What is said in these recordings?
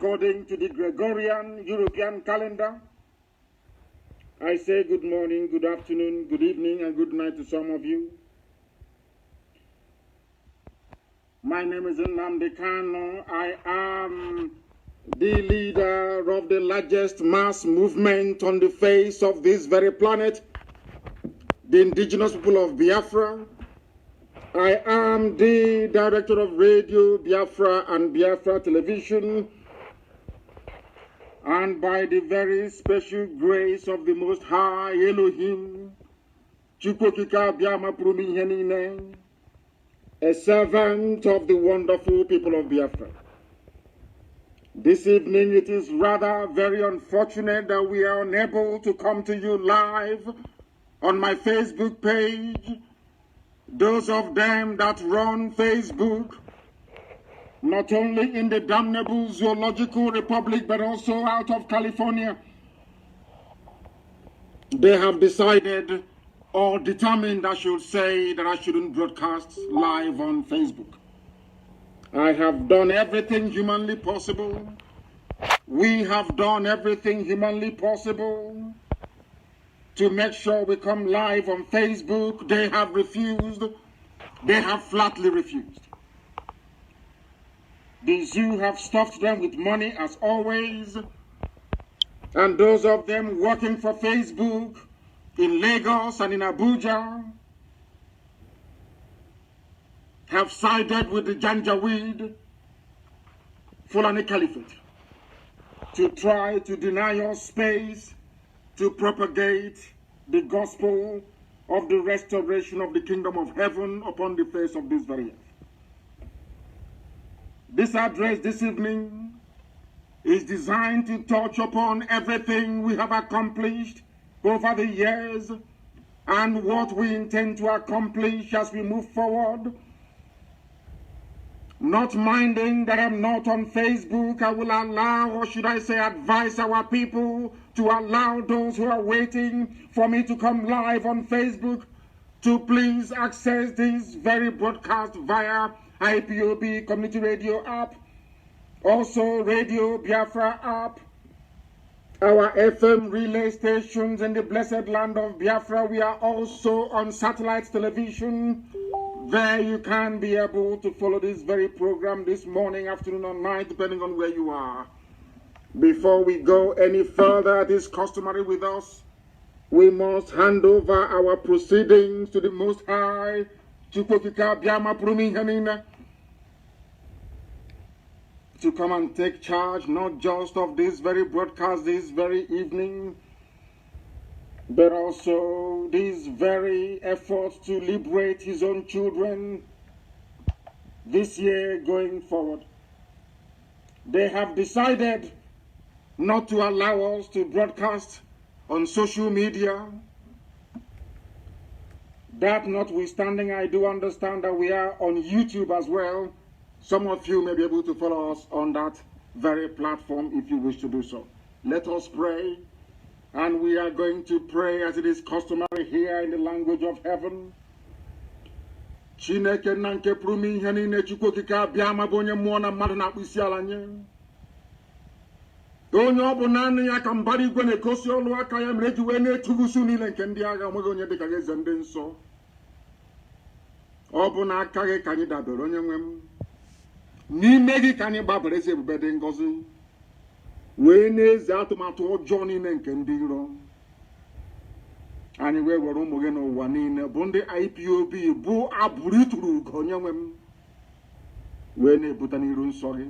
according to the Gregorian European calendar. I say good morning, good afternoon, good evening, and good night to some of you. My name is Nnamdi Kanu. I am the leader of the largest mass movement on the face of this very planet, the indigenous people of Biafra. I am the director of Radio Biafra and Biafra Television, and by the very special grace of the Most High Elohim, Chukwokika Biama Prumihenine, a servant of the wonderful people of Biafra. This evening it is rather very unfortunate that we are unable to come to you live on my Facebook page. Those of them that run Facebook, not only in the damnable zoological republic, but also out of California, they have decided or determined, I should say, that I shouldn't broadcast live on Facebook. I have done everything humanly possible. We have done everything humanly possible to make sure we come live on Facebook. They have refused. They have flatly refused. The zoo have stuffed them with money as always. And those of them working for Facebook in Lagos and in Abuja have sided with the Janjaweed Fulani Caliphate to try to deny us space to propagate the gospel of the restoration of the kingdom of heaven upon the face of this very earth. This address this evening is designed to touch upon everything we have accomplished over the years and what we intend to accomplish as we move forward. Not minding that I'm not on Facebook, I will allow, or should I say advise our people to allow those who are waiting for me to come live on Facebook to please access this very broadcast via IPOB Community Radio app, also Radio Biafra app, our FM relay stations in the blessed land of Biafra. We are also on satellite television. There you can be able to follow this very program this morning, afternoon, or night, depending on where you are. Before we go any further, it is customary with us, we must hand over our proceedings to the Most High, Chukwokika Biama Prumihenine, to come and take charge not just of this very broadcast this very evening, but also these very efforts to liberate his own children this year going forward. They have decided not to allow us to broadcast on social media. That notwithstanding, I do understand that we are on YouTube as well. Some of you may be able to follow us on that very platform if you wish to do so. Let us pray. And we are going to pray as it is customary here in the language of heaven. Chineke nanke prumi ihe niile Chukwokika Biama bụ onye mmụọ na mmadụ na-akpụ isi ala nye. Onye ọ bụ naanị ya ka mbara igwe na-ekosi ọlụ aka ya mere eji wee na-etubusu niile nke ndị agha, onweghị onye dịka eze ndị nsọ. Ọ bụ na aka gị ka anyị dabere, onye nwe m. N'ime gị ka anyị gbabere ezi ebube dị ngọzi, wee n'eze atụmatụ ọjọọ niile nke ndị iro. Anyị wee were ụmụ gị n'ụwa niile bụ ndị IPOB bụ abụrụ ituru ugo, onye nwe m, wee na-ebute n'iru nsọ gị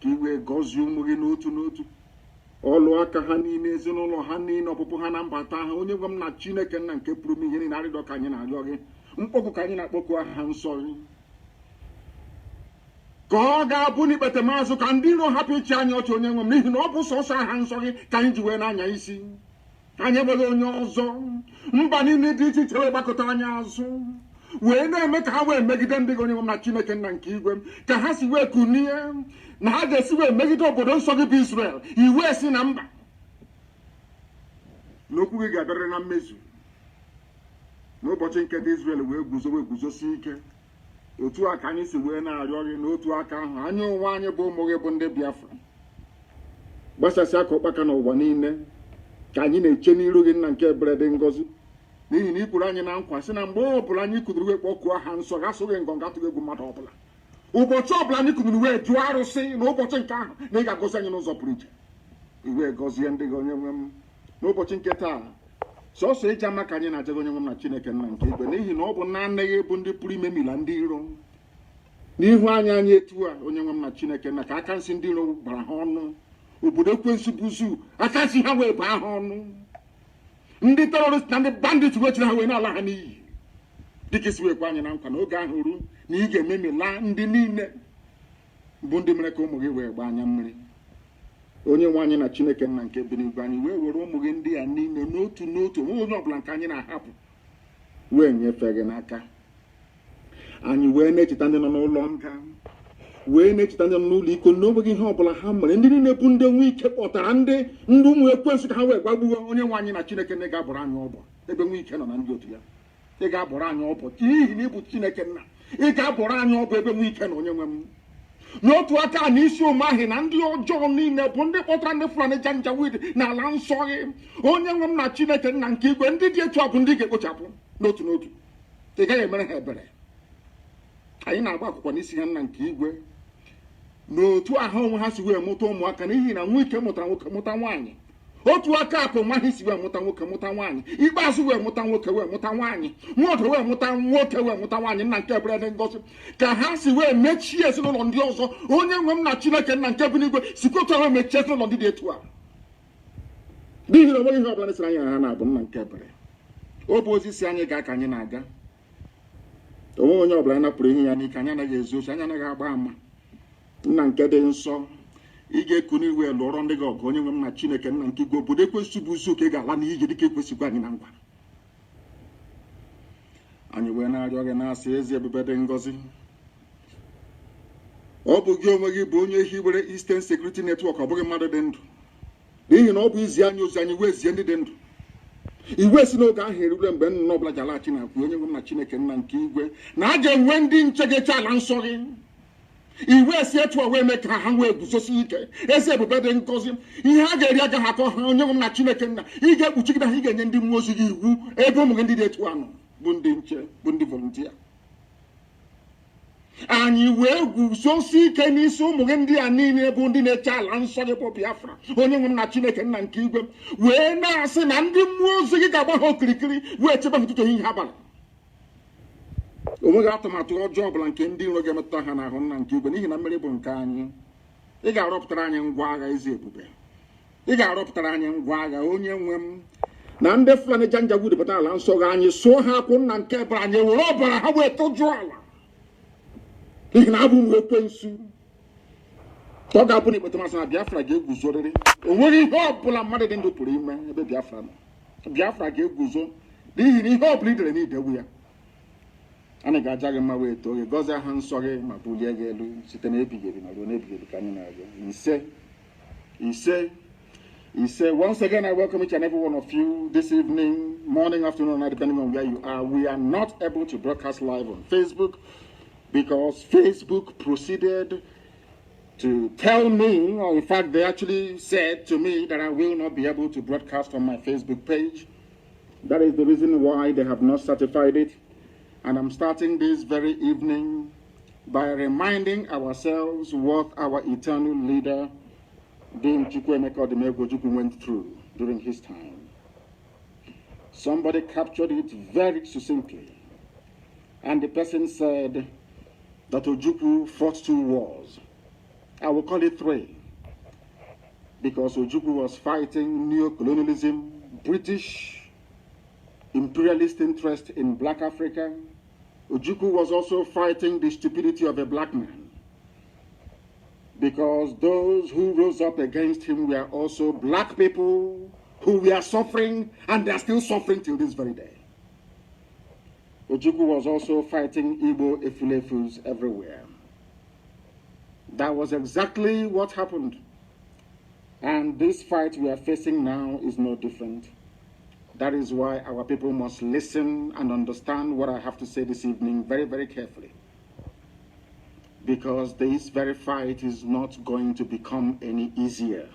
ka i wee gọzie ụmụ gị n'otu n'otu, ọlụ aka ha niile, ezinụlọ ha niile, ọpụpụ ha na mbata ha. Onye nwe m na Chineke nna nke pụrụ m ihe niile, arịrịọ ka anyị na-arịọ gị, mkpọkụ ka anyị na-akpọku aha nsọ gị, ka ọ ga-abụ n'ikpete maazụ ka ndị iro hapụ ichi anyị ọchị, onye nwe m, n'ihi na ọ bụ sọsọ aha nsọ gị ka anyị ji wee na-anya isi. Anyị enweghị onye ọzọ. Mba niile dị iche iche wee gbakọta anyị azụ, wee na-eme ka ha wee megide ndị gị, onye nwe m na Chineke nna nke igwe, ka ha si wee kunie na ha ga-esi wee megide obodo nsọ gị bụ Israel. Iwe si na mba n'okwu gị ga-abịarịrị na mmezu n'ụbọchị nke dị Israel wee guzosi ike. Otu a ka anyị si wee na-arịọ gị n'otu aka ahụ, anyị onwe anyị bụ ụmụ gị bụ ndị Biafra. gbasasị aka ọkpaka n'ụwa niile ka anyị na-eche n'iru gị nna nke ebere dị ngọzi n'ihi na ikwuru anyị na nkwa sị na mgbe ọbụla anyị kụdiri wee kpọkuo aha nsọ ga asụghị ngọngọ atụghị egwu mmadụ ọbụla ụbọchị ọbụla anyị kụdiri wee jụọ arụsị na ụbọchị nke ahụ na ị ga-agọzi anyị n'ụzọ pụrụ iche iwe gọzie ndị gị onye nwe m n'ụbọchị nke taa sọsọ eji ama ka anyị na-ajaga onye nwe m na Chineke nna nke igwe n'ihi na ọ bụ na anaghị bụ ndị pụrụ imemila ndị iro n'ihu anyị etu a onye nwe m na Chineke nna ka aka nsị ndị iro gbara ha ọnụ obodo ekwensu buzu aka nsị ha wee baa ha ọnụ ndị terọrist na ndị bandit wechiri ha wee n'ala ha n'iyi dịka isi wekwa anyị na nkwa na oge ahụ ruo na ị ga-ememila ndị niile bụ ndị mere ka ụmụ gị wee gbaa anya mmiri onye nwe anyị na Chineke nna nke bi n'igwe anyị wee were ụmụ gị ndị a niile n'otu n'otu onwe onye ọbụla nke anyị na-ahapụ wee nyefee gị n'aka anyị wee na-echeta ndị nọ n'ụlọ nga wee na-echeta ndị nọ n'ụlọ iko n'onweghị ihe ọbụla ha mere ndị niile bụ ndị nwe ike kpọtara ndị ụmụ ekwensu ka ha wee gbagbuo onye nwe anyị na Chineke na ị ga-abụrụ anyị ọbọ ebe nwe ike nọ na ndị otu ya ị ga-abụrụ anyị ọbọ n'ihi na ịbụ Chineke nna ị ga-abụrụ anyị ọbọ ebe nwe ike na onye nwe m n'otu aka na isi ụmụ ahụ na ndị ọjọọ niile bụ ndị kpọtara ndị Fulani Janjaweed n'ala nsọ gị onye nwe m na Chineke nna nke igwe ndị dị etu a bụ ndị ga-ekpochapụ n'otu n'otu ị gaghị emere ha ebere anyị na-agba akwụkwọ n'isi ha nna nke igwe n'otu ahụ onwe ha si wee mụta ụmụaka n'ihi na nwa ike mụtara nwoke mụta nwaanyị otu aka akụ nwa ha si wee mụta nwoke mụta nwaanyị ikpeazụ wee mụta nwoke wee mụta nwaanyị mmadụ wee mụta nwoke wee mụta nwaanyị nna nke ebere dị ngọzi ka ha si wee mechie ezinụlọ ndị ọzọ onye nwe m na Chineke nna nke bi n'igwe sikwotu ahụ mechie ezinụlọ ndị dị etu a n'ihi na onweghị ihe ọbụla siri anyị ha na-abụ nna nke ebere ọ bụ ozi si anyị gaa ka anyị na-aga onwe onye ọbụla napụrụ ihe ya n'ike anyị anaghị ezu ochi anyị anaghị agba ama nna nke dị nsọ ị ga-eku n'iwe lụọrọ ndị gị ọgụ onye nwe m na Chineke nna nke igwe obodo ekwesị bụ uzu ka ị ga-ala n'iyi dịka ekwesịkwa anyị na ngwa anyị wee na-arịọ gị na-asị ezi ebube dị ngọzi ọ bụ gị onwe gị bụ onye hiwere Eastern Security Network ọ bụghị mmadụ dị ndụ n'ihi na ọ bụ izi anyị ozi anyị wee zie ndị dị ndụ iwe si n'oge ahụ erure mgbe nnụnụ ọbụla ji alaghachi na akwu onye nwe m na Chineke nna nke igwe na a ga-enwe ndị nche ga-eche ala nsọ gị iwe si etu a wee mee ka ha wee guzosi ike ezi ebube dị ngọzi ihe a ga-eri agaghị akọ ha onye nwe m na Chineke nna ị ga-ekpuchigide ha ị ga-enye ndị mmụọ ozi gị iwu ebe ụmụ gị ndị dị etu anọ bụ ndị nche bụ ndị volunteer anyị wee guzosi ike n'isi ụmụ gị ndị a niile bụ ndị na-eche ala nsọ gị bụ Biafra onye nwe m na Chineke nna nke igwe wee na-asị na ndị mmụọ ozi gị ga-agba ha okirikiri wee chebe ha ụtụtụ ehihie abalị onweghị atụmatụ ọjọọ ọbụla nke ndị iro ga-emetụta ha n'ahụ nna nke igwe n'ihi na mmeri bụ nke anyị ị ga-arọpụtara anyị ngwa agha ezi ebube ị ga-arọpụtara anyị ngwa agha onye nwe m na ndị Fulani Janjaweed bata ala nsọ gị anyị sụọ ha akwụ nna nke ebere anyị were ọbara ha wee tụjụọ ala n'ihi na abụ m ekwensu ọ ga-abụ na ikpeta masị na Biafra ga-eguzorịrị onweghị ihe ọbụla mmadụ dị ndụ pụrụ ime ebe Biafra nọ Biafra ga-eguzo n'ihi na ihe ọbụla idere n'idewu ya anyị ga-aja gị mma wee too gị gọzie aha nsọ gị ma bulie gị elu site na ebighị ebi na ruo n'ebighị ebi ka anyị na-arịọ ise once again I welcome each and every one of you this evening, morning, afternoon, night, depending on where you are. We are not able to broadcast live on Facebook because Facebook proceeded to tell me, or in fact they actually said to me that I will not be able to broadcast on my Facebook page. That is the reason why they have not certified it. And I'm starting this very evening by reminding ourselves what our eternal leader, Dean Chukwuemeka Odumegwu went through during his time. Somebody captured it very succinctly. And the person said that Ojukwu fought 2 wars. I will call it 3. Because Ojukwu was fighting neo-colonialism, British imperialist interest in black Africa. Ojukwu was also fighting the stupidity of a black man. Because those who rose up against him were also black people who were suffering, and they are still suffering till this very day. Ojukwu was also fighting Igbo Efulefus everywhere. That was exactly what happened. And this fight we are facing now is no different. That is why our people must listen and understand what I have to say this evening very, very carefully. Because this very fight is not going to become any easier.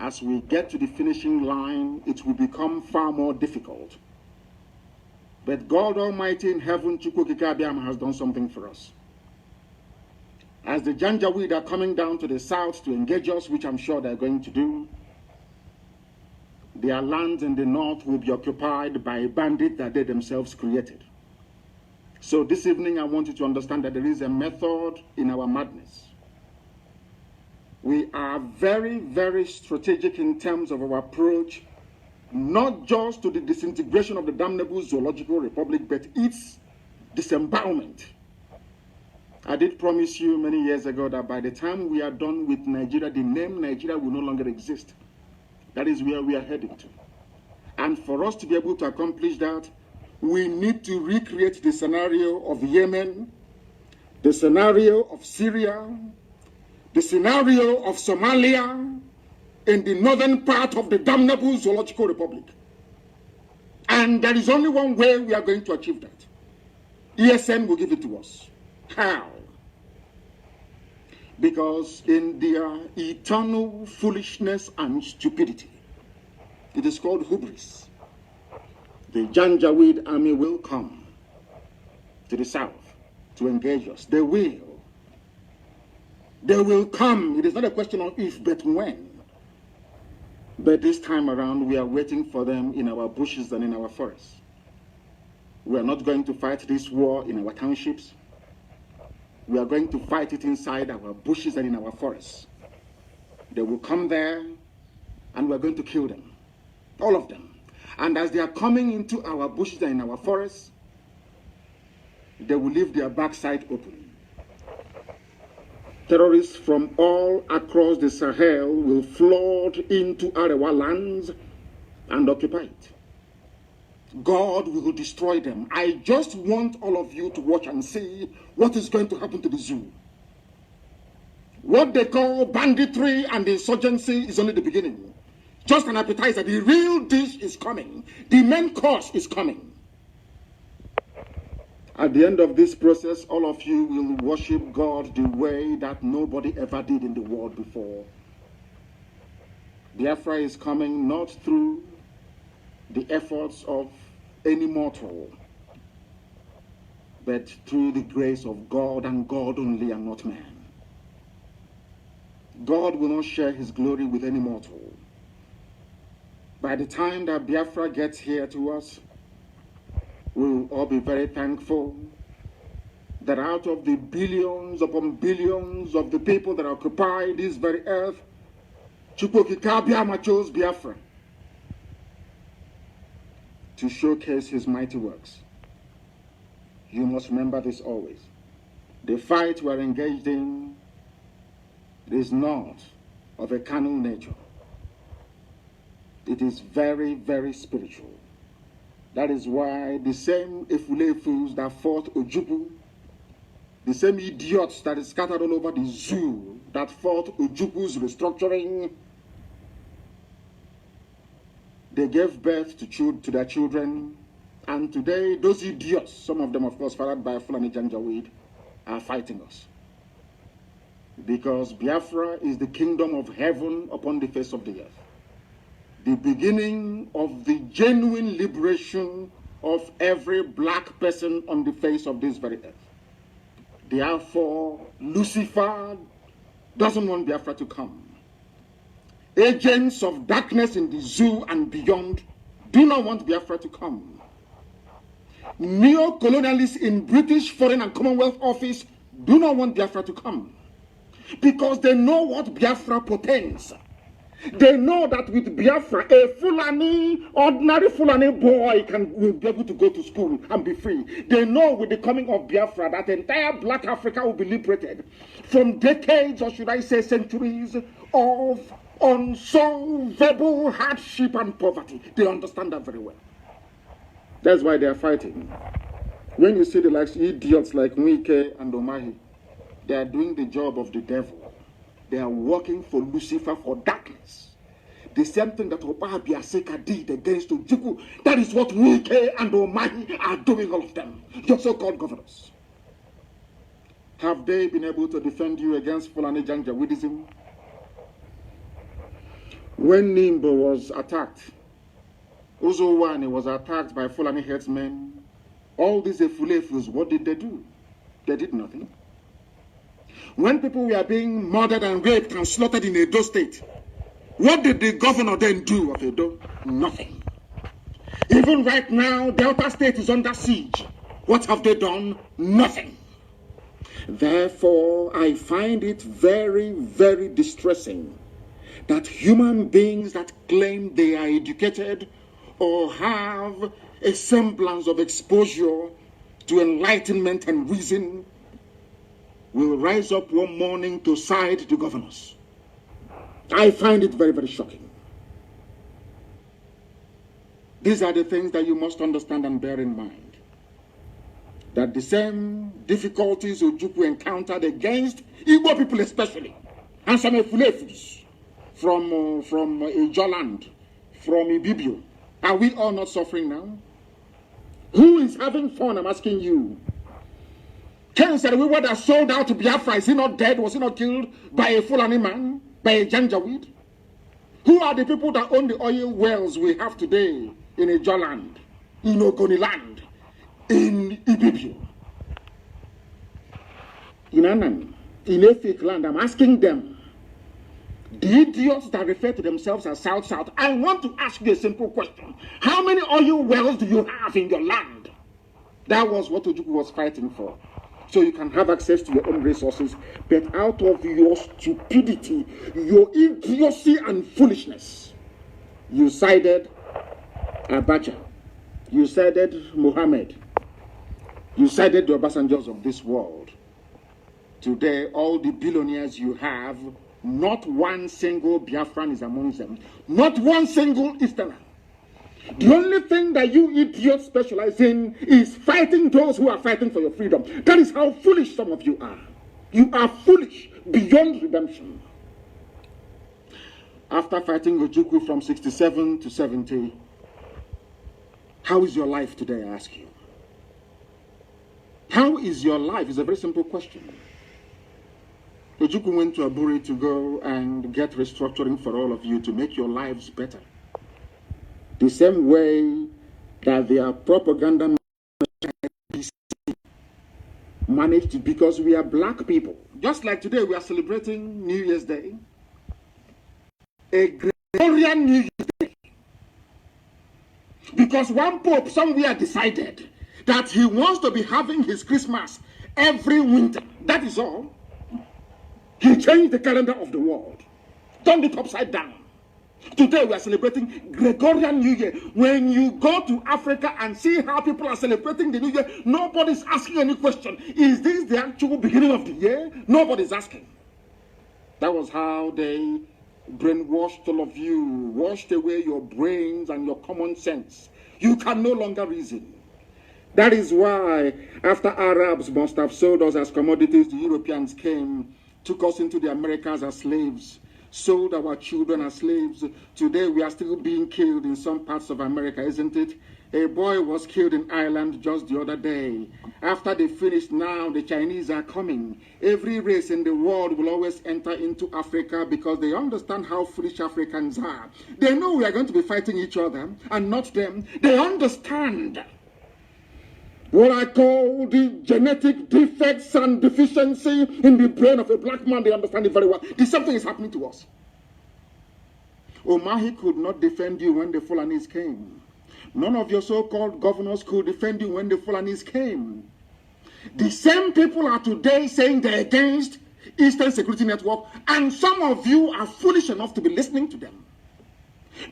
as we get to the finishing line, it will become far more difficult. But God Almighty in heaven, Chukwukikabiam, has done something for us. As the Janjaweed are coming down to the south to engage us, which I'm sure they're going to do, their lands in the north will be occupied by a bandit that they themselves created. So this evening, I want you to understand that there is a method in our madness. We are very, very strategic in terms of our approach, not just to the disintegration of the damnable zoological republic, but its disembowelment. I did promise you many years ago that by the time we are done with Nigeria, the name Nigeria will no longer exist. That is where we are heading to. And for us to be able to accomplish that, we need to recreate the scenario of Yemen, the scenario of Syria, the scenario of Somalia, in the northern part of the damnable zoological republic. And there is only one way we are going to achieve that. ESN will give it to us. How? Because in their eternal foolishness and stupidity, it is called hubris. The Janjaweed army will come to the south to engage us. They will. They will come. It is not a question of if, but when. But this time around, we are waiting for them in our bushes and in our forests. We are not going to fight this war in our townships. We are going to fight it inside our bushes and in our forests. They will come there, and we are going to kill them. All of them. And as they are coming into our bushes and in our forests, they will leave their backside open. Terrorists from all across the Sahel will flood into Arewa lands and occupy it. God will destroy them. I just want all of you to watch and see what is going to happen to the zoo. What they call banditry and insurgency is only the beginning. Just an appetizer. The real dish is coming. The main course is coming. At the end of this process, all of you will worship God the way that nobody ever did in the world before. Biafra is coming not through the efforts of any mortal, but through the grace of God and God only and not man. God will not share his glory with any mortal. By the time that Biafra gets here to us, we will all be very thankful that out of the billions upon billions of the people that occupy this very earth, Chukwukikabiama chose Biafra to showcase his mighty works. You must remember this always. The fight we are engaged in is not of a carnal nature. It is very, very spiritual. That is why the same Efulefus that fought Ojukwu, the same idiots that is scattered all over the zoo that fought Ojukwu's restructuring, they gave birth to their children, and today those idiots, some of them of course fathered by Fulani Janjaweed, are fighting us. Because Biafra is the kingdom of heaven upon the face of the earth. The beginning of the genuine liberation of every black person on the face of this very earth. Therefore, Lucifer doesn't want Biafra to come. Agents of darkness in the zoo and beyond do not want Biafra to come. Neo-colonialists in British Foreign and Commonwealth Office do not want Biafra to come. Because they know what Biafra portends. They know that with Biafra, a Fulani, ordinary Fulani boy will be able to go to school and be free. They know with the coming of Biafra that entire Black Africa will be liberated from decades, or should I say centuries, of unsolvable hardship and poverty. They understand that very well. That's why they are fighting. When you see the likes idiots like Wike and Omahi, they are doing the job of the devil. They are working for Lucifer, for darkness. The same thing that Obabi Aseka did against Ojukwu, that is what Wike and Omahi are doing, all of them. Your so-called governors. Have they been able to defend you against Fulani Janjaweedism? When Nimbo was attacked, Uzowani was attacked by Fulani herdsmen, all these Efulefus, what did they do? They did nothing. When people were being murdered and raped and slaughtered in Edo State, what did the governor then do of Edo? Nothing. Even right now, Delta State is under siege. What have they done? Nothing. Therefore, I find it very, very distressing that human beings that claim they are educated or have a semblance of exposure to enlightenment and reason will rise up one morning to side the governors. I find it very, very shocking. These are the things that you must understand and bear in mind. That the same difficulties Ojukwu encountered against Igbo people especially, and some Efulefus from Ijoland, from Ibibio, are we all not suffering now? Who is having fun? I'm asking you. Ken said, we were that sold out to Biafra. Is he not dead? Was he not killed by a Fulani man? By a Janjaweed? Who are the people that own the oil wells we have today in Ijoland, in Ogoniland, in Ibibio, in Anan, in Efik land? I'm asking them, the idiots that refer to themselves as South, I want to ask you a simple question. How many oil wells do you have in your land? That was what Ojukwu was fighting for. So you can have access to your own resources, but out of your stupidity, your idiocy and foolishness, you sided Abacha, you sided Mohammed, you sided the Obasanjos of this world. Today, all the billionaires you have, not one single Biafran is among them, not one single Easterner. The only thing that you idiots specialize in is fighting those who are fighting for your freedom. That is how foolish some of you are. You are foolish beyond redemption. After fighting Ojukwu from 67 to 70, how is your life today, I ask you? How is your life? It's a very simple question. Ojukwu went to Aburi to go and get restructuring for all of you to make your lives better. The same way that their propaganda managed it, because we are black people. Just like today we are celebrating New Year's Day, a Gregorian New Year's Day. Because one pope somewhere decided that he wants to be having his Christmas every winter. That is all. He changed the calendar of the world, turned it upside down. Today we are celebrating Gregorian New Year. When you go to Africa and see how people are celebrating the New Year, nobody's asking any question. Is this the actual beginning of the year? Nobody's asking. That was how they brainwashed all of you, washed away your brains and your common sense. You can no longer reason. That is why after Arabs must have sold us as commodities, the Europeans came, took us into the Americas as slaves, sold our children as slaves. Today we are still being killed in some parts of America, isn't it? A boy was killed in Ireland just the other day. After they finished, now the Chinese are coming. Every race in the world will always enter into Africa because they understand how foolish Africans are. They know we are going to be fighting each other and not them. They understand what I call the genetic defects and deficiency in the brain of a black man. They understand it very well. The same thing is happening to us. Omahi could not defend you when the Fulanis came. None of your so-called governors could defend you when the Fulanis came. The same people are today saying they're against Eastern Security Network, and some of you are foolish enough to be listening to them.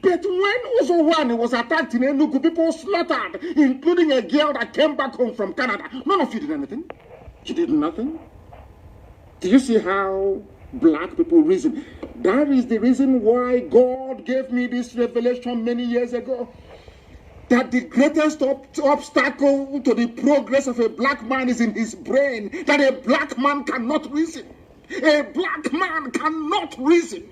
But when Uzowani was attacked in Enugu, people slaughtered, including a girl that came back home from Canada. None of you did anything. You did nothing. Do you see how black people reason? That is the reason why God gave me this revelation many years ago, that the greatest obstacle to the progress of a black man is in his brain, that a black man cannot reason. A black man cannot reason.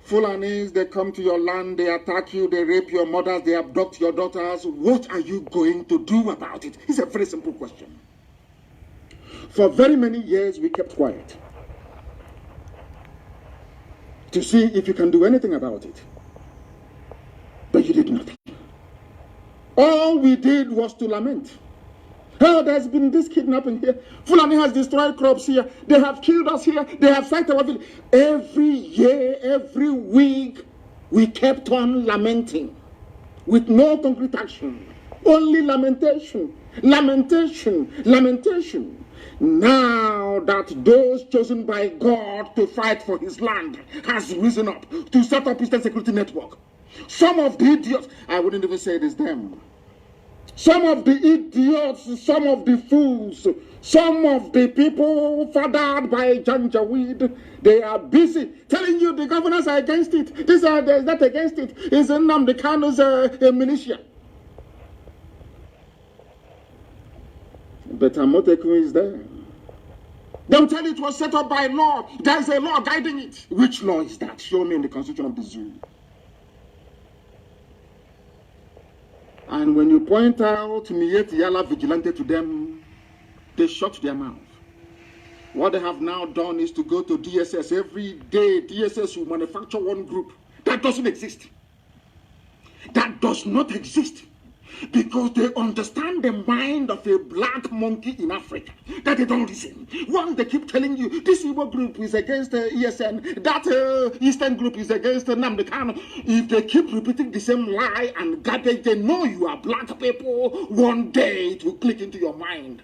Fulanis, they come to your land, they attack you, they rape your mothers, they abduct your daughters. What are you going to do about it? It's a very simple question. For very many years, we kept quiet. to see if you can do anything about it. But you did nothing. All we did was to lament. Oh, there's been this kidnapping here. Fulani has destroyed crops here. They have killed us here. They have sacked our village. Every year, every week, we kept on lamenting with no concrete action. Only lamentation, lamentation, lamentation. Now that those chosen by God to fight for his land has risen up to set up Eastern Security Network, some of the idiots, I wouldn't even say it is them, some of the idiots, some of the fools, some of the people fathered by Janjaweed, they are busy telling you the governors are against it. There's not against it. It's Nnamdi Kanu's a militia. But Amotekun is there. They'll tell you it was set up by law. There's a law guiding it. Which law is that? Show me in the constitution of the zoo. And when you point out Miet Yala Vigilante to them, they shut their mouth. What they have now done is to go to DSS every day. DSS will manufacture one group. That doesn't exist. That does not exist. Because they understand the mind of a black monkey in Africa, that they don't listen. Once they keep telling you, this Igbo group is against ESN, that Eastern group is against Nnamdi Kanu. If they keep repeating the same lie and garbage, they know you are black people. One day it will click into your mind.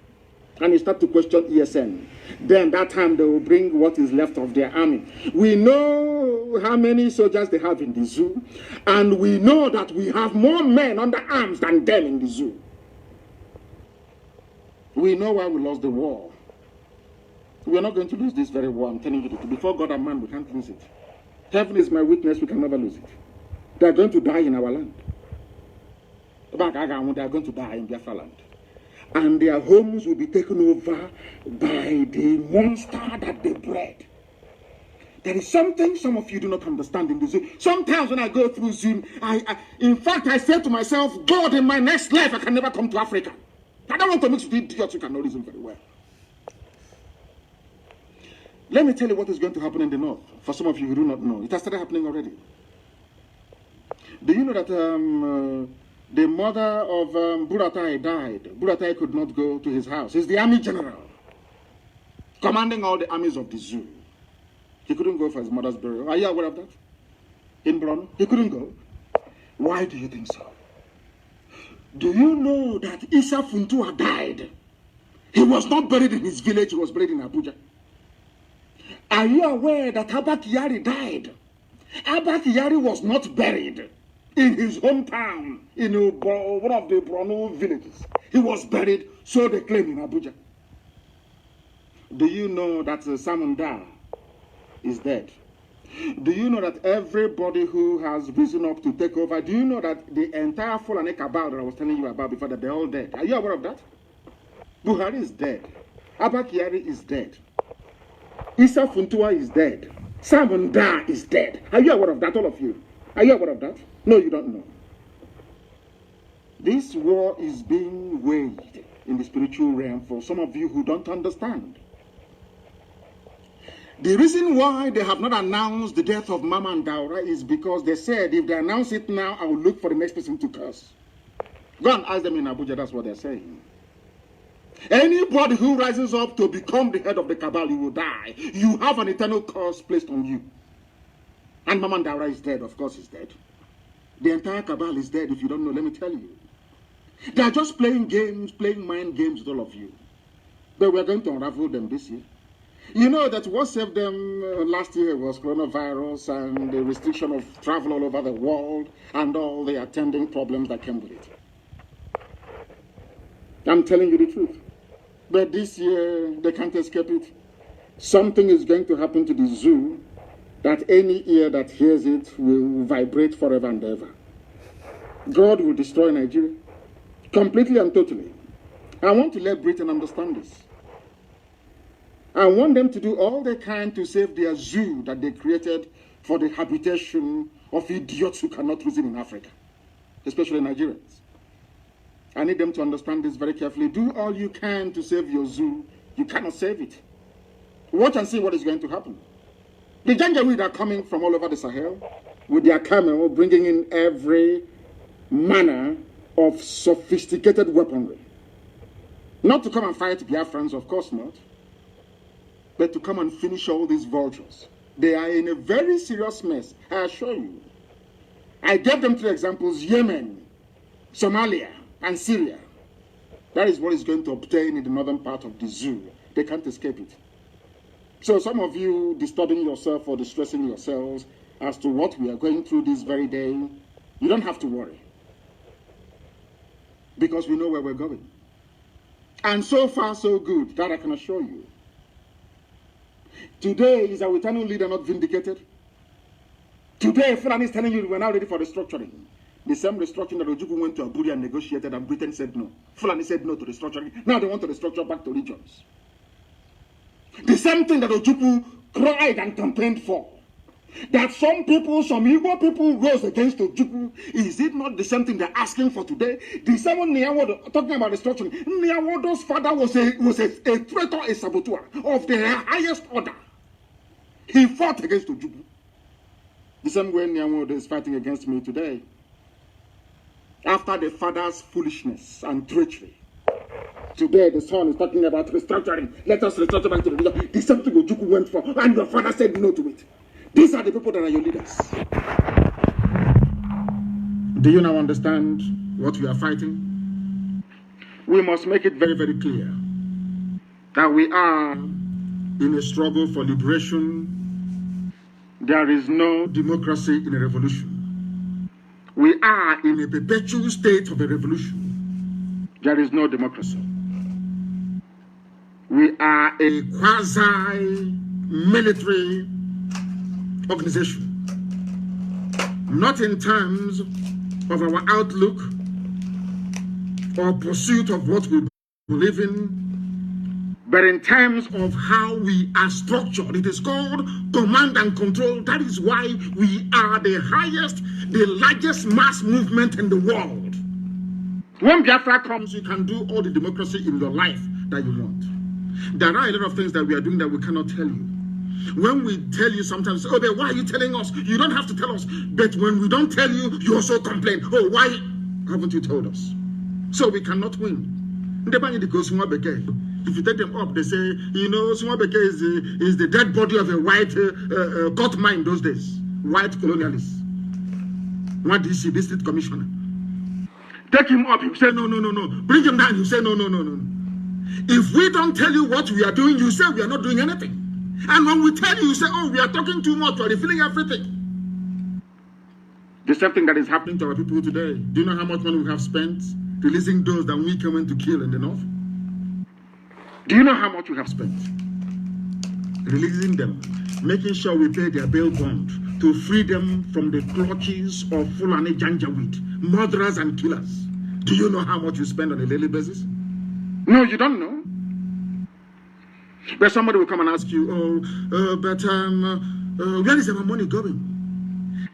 And you start to question ESN. Then that time they will bring what is left of their army. We know how many soldiers they have in the zoo. And we know that we have more men under arms than them in the zoo. We know why we lost the war. We are not going to lose this very war, I'm telling you the truth. Before God and man, we can't lose it. Heaven is my witness, we can never lose it. They are going to die in our land. They are going to die in Biafra land. And their homes will be taken over by the monster that they bred. There is something some of you do not understand in the zoo. Sometimes when I go through Zoom, in fact, I say to myself, God, in my next life, I can never come to Africa. I don't want to mix with idiots who can know reason very well. Let me tell you what is going to happen in the north. For some of you who do not know, it has started happening already. Do you know that the mother of Buratai died? Buratai could not go to his house. He's the army general, commanding all the armies of the zoo. He couldn't go for his mother's burial. Are you aware of that? In Brno, he couldn't go. Why do you think so? Do you know that Issa Funtua died? He was not buried in his village, he was buried in Abuja. Are you aware that Abba Kyari died? Abba Kyari was not buried in his hometown, in one of the Brno villages. He was buried, so they claim in Abuja. Do you know that Samunda is dead? Do you know that everybody who has risen up to take over, do you know that the entire Fulani cabal that I was telling you about before, that they're all dead? Are you aware of that? Buhari is dead. Abba Kyari is dead. Issa Funtua is dead. Samunda is dead. Are you aware of that, all of you? Are you aware of that? No, you don't know. This war is being waged in the spiritual realm for some of you who don't understand. The reason why they have not announced the death of Mama and Daura is because they said if they announce it now, I will look for the next person to curse. Go and ask them in Abuja, that's what they're saying. Anybody who rises up to become the head of the cabal, you will die. You have an eternal curse placed on you. And Mama and Daura is dead, of course he's dead. The entire cabal is dead. If you don't know, let me tell you. They are just playing games, playing mind games with all of you. But we're going to unravel them this year. You know that what saved them last year was coronavirus and the restriction of travel all over the world and all the attending problems that came with it. I'm telling you the truth. But this year, they can't escape it. Something is going to happen to the zoo that any ear that hears it will vibrate forever and ever. God will destroy Nigeria completely and totally. I want to let Britain understand this. I want them to do all they can to save their zoo that they created for the habitation of idiots who cannot reason in Africa, especially Nigerians. I need them to understand this very carefully. Do all you can to save your zoo. You cannot save it. Watch and see what is going to happen. The Janjaweed are coming from all over the Sahel with their camel, bringing in every manner of sophisticated weaponry. Not to come and fight Biafrans, of course not, but to come and finish all these vultures. They are in a very serious mess, I assure you. I gave them 3 examples: Yemen, Somalia, and Syria. That is what is going to obtain in the northern part of the zoo. They can't escape it. So some of you disturbing yourself or distressing yourselves as to what we are going through this very day, you don't have to worry, because we know where we're going. And so far, so good, that I can assure you. Today, is our eternal leader not vindicated? Today, Fulani is telling you we're now ready for restructuring. The same restructuring that Ojukwu went to Abuja and negotiated, and Britain said no. Fulani said no to restructuring. Now they want to restructure back to regions. The same thing that Ojukwu cried and campaigned for. That some people, some Igbo people rose against Ojukwu. Is it not the same thing they're asking for today? The same one Nyawodo, talking about restructuring. Nyawodo's father was a traitor, a saboteur of the highest order. He fought against Ojukwu. The same way Nyawodo is fighting against me today. After the father's foolishness and treachery. Today, the son is talking about restructuring. Let us restructure back to the region. The same thing Ojukwu went for, and your father said no to it. These are the people that are your leaders. Do you now understand what we are fighting? We must make it very, very clear that we are in a struggle for liberation. There is no democracy in a revolution. We are in a perpetual state of a revolution. There is no democracy. We are a quasi-military organization. Not in terms of our outlook or pursuit of what we believe in, but in terms of how we are structured. It is called command and control. That is why we are the highest, the largest mass movement in the world. When Biafra comes, you can do all the democracy in your life that you want. There are a lot of things that we are doing that we cannot tell you. When we tell you sometimes, oh, but why are you telling us? You don't have to tell us. But when we don't tell you, you also complain. Oh, why haven't you told us? So we cannot win. If you take them up, they say, you know, Swabeke is the dead body of a white court mine those days. White colonialists. What DC, district commissioner. Take him up, you say, no. Bring him down, you say, no. If we don't tell you what we are doing, you say we are not doing anything. And when we tell you, you say, oh, we are talking too much, we are revealing everything. The same thing that is happening to our people today. Do you know how much money we have spent releasing those that we came in to kill in the north? Do you know how much we have spent releasing them, making sure we pay their bail bond to free them from the clutches of Fulani Janjaweed, murderers and killers? Do you know how much you spend on a daily basis? No, you don't know. But somebody will come and ask you, where is our money going?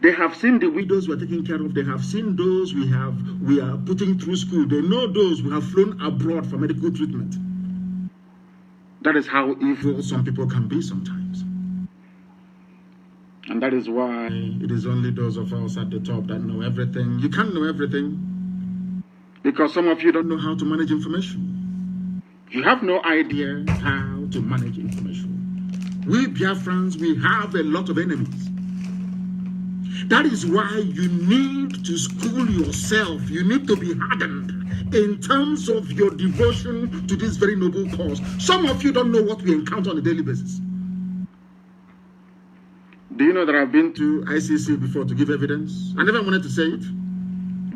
They have seen the widows we are taking care of. They have seen those we are putting through school. They know those we have flown abroad for medical treatment. That is how evil some people can be sometimes. And that is why it is only those of us at the top that know everything. You can't know everything because some of you don't know how to manage information. You have no idea how to manage information. We Biafrans, we have a lot of enemies. That is why you need to school yourself. You need to be hardened in terms of your devotion to this very noble cause. Some of you don't know what we encounter on a daily basis. Do you know that I've been to ICC before to give evidence? I never wanted to say it.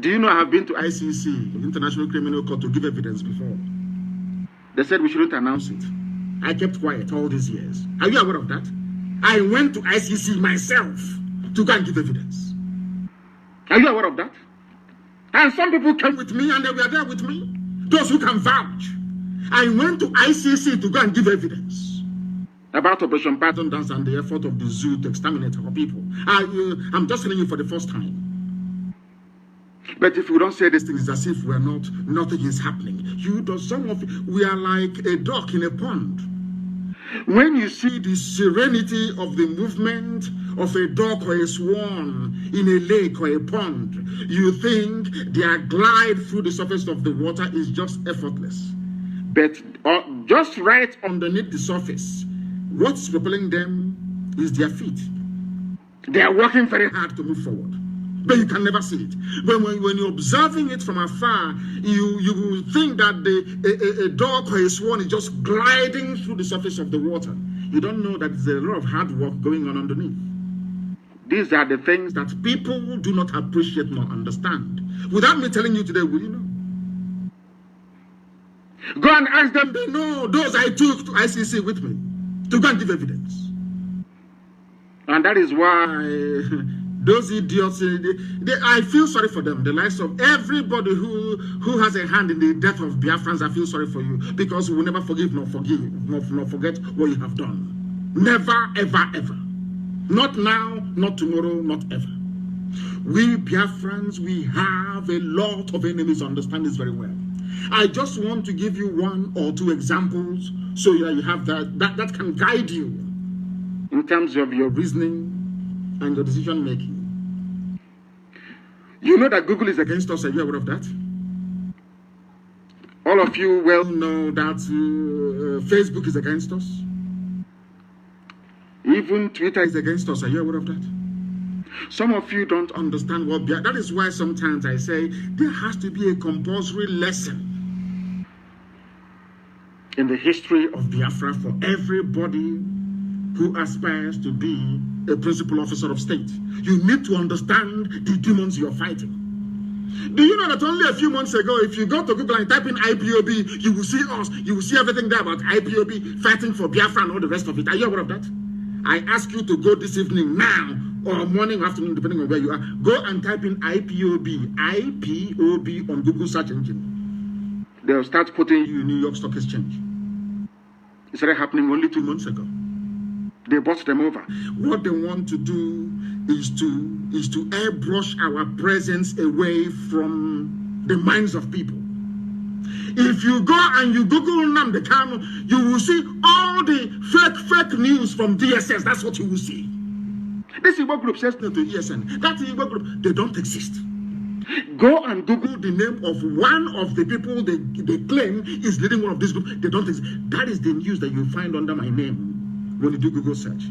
Do you know I have been to ICC, International Criminal Court, to give evidence before? They said we shouldn't announce it. I kept quiet all these years. Are you aware of that? I went to ICC myself to go and give evidence. Are you aware of that? And some people came with me and they were there with me. Those who can vouch. I went to ICC to go and give evidence about Operation Python Dance and the effort of the zoo to exterminate our people. I'm just telling you for the first time. But if we don't say these things, it's as if we're nothing is happening. Some of you, we are like a duck in a pond. When you see the serenity of the movement of a duck or a swan in a lake or a pond, you think their glide through the surface of the water is just effortless. But just right underneath the surface, what's propelling them is their feet. They are working very hard to move forward, but you can never see it. But when you're observing it from afar, you will think that a duck or a swan is just gliding through the surface of the water. You don't know that there's a lot of hard work going on underneath. These are the things that people do not appreciate nor understand. Without me telling you today, will you know? Go and ask them. They know. Those I took to ICC with me to go and give evidence. And that is why those idiots, I feel sorry for them. The likes of everybody who has a hand in the death of Biafrans, I feel sorry for you, because we will never forgive nor forget what you have done. Never, ever, ever. Not now, not tomorrow, not ever. We Biafrans, we have a lot of enemies, understand this very well. I just want to give you one or two examples so that you have that can guide you in terms of your reasoning and your decision making. You know that Google is against us. Are you aware of that? All of you well know that Facebook is against us. Even Twitter is against us. Are you aware of that? Some of you don't understand what Biafra. That is why sometimes I say there has to be a compulsory lesson in the history of Biafra for everybody who aspires to be a principal officer of state. You need to understand the demons you're fighting. Do you know that only a few months ago, if you go to Google and type in IPOB, you will see us, you will see everything there about IPOB fighting for Biafra and all the rest of it. Are you aware of that? I ask you to go this evening now, or morning or afternoon, depending on where you are. Go and type in IPOB on Google search engine. They'll start quoting you in New York Stock Exchange. It started happening only 2 months ago. They bought them over. What they want to do is to airbrush our presence away from the minds of people. If you go and you Google Nnamdi Kanu, you will see all the fake news from DSS. That's what you will see. This Igbo group says no to ESN. That Igbo group, they don't exist. Go and Google the name of one of the people they claim is leading one of these groups. They don't exist. That is the news that you find under my name when you do Google search.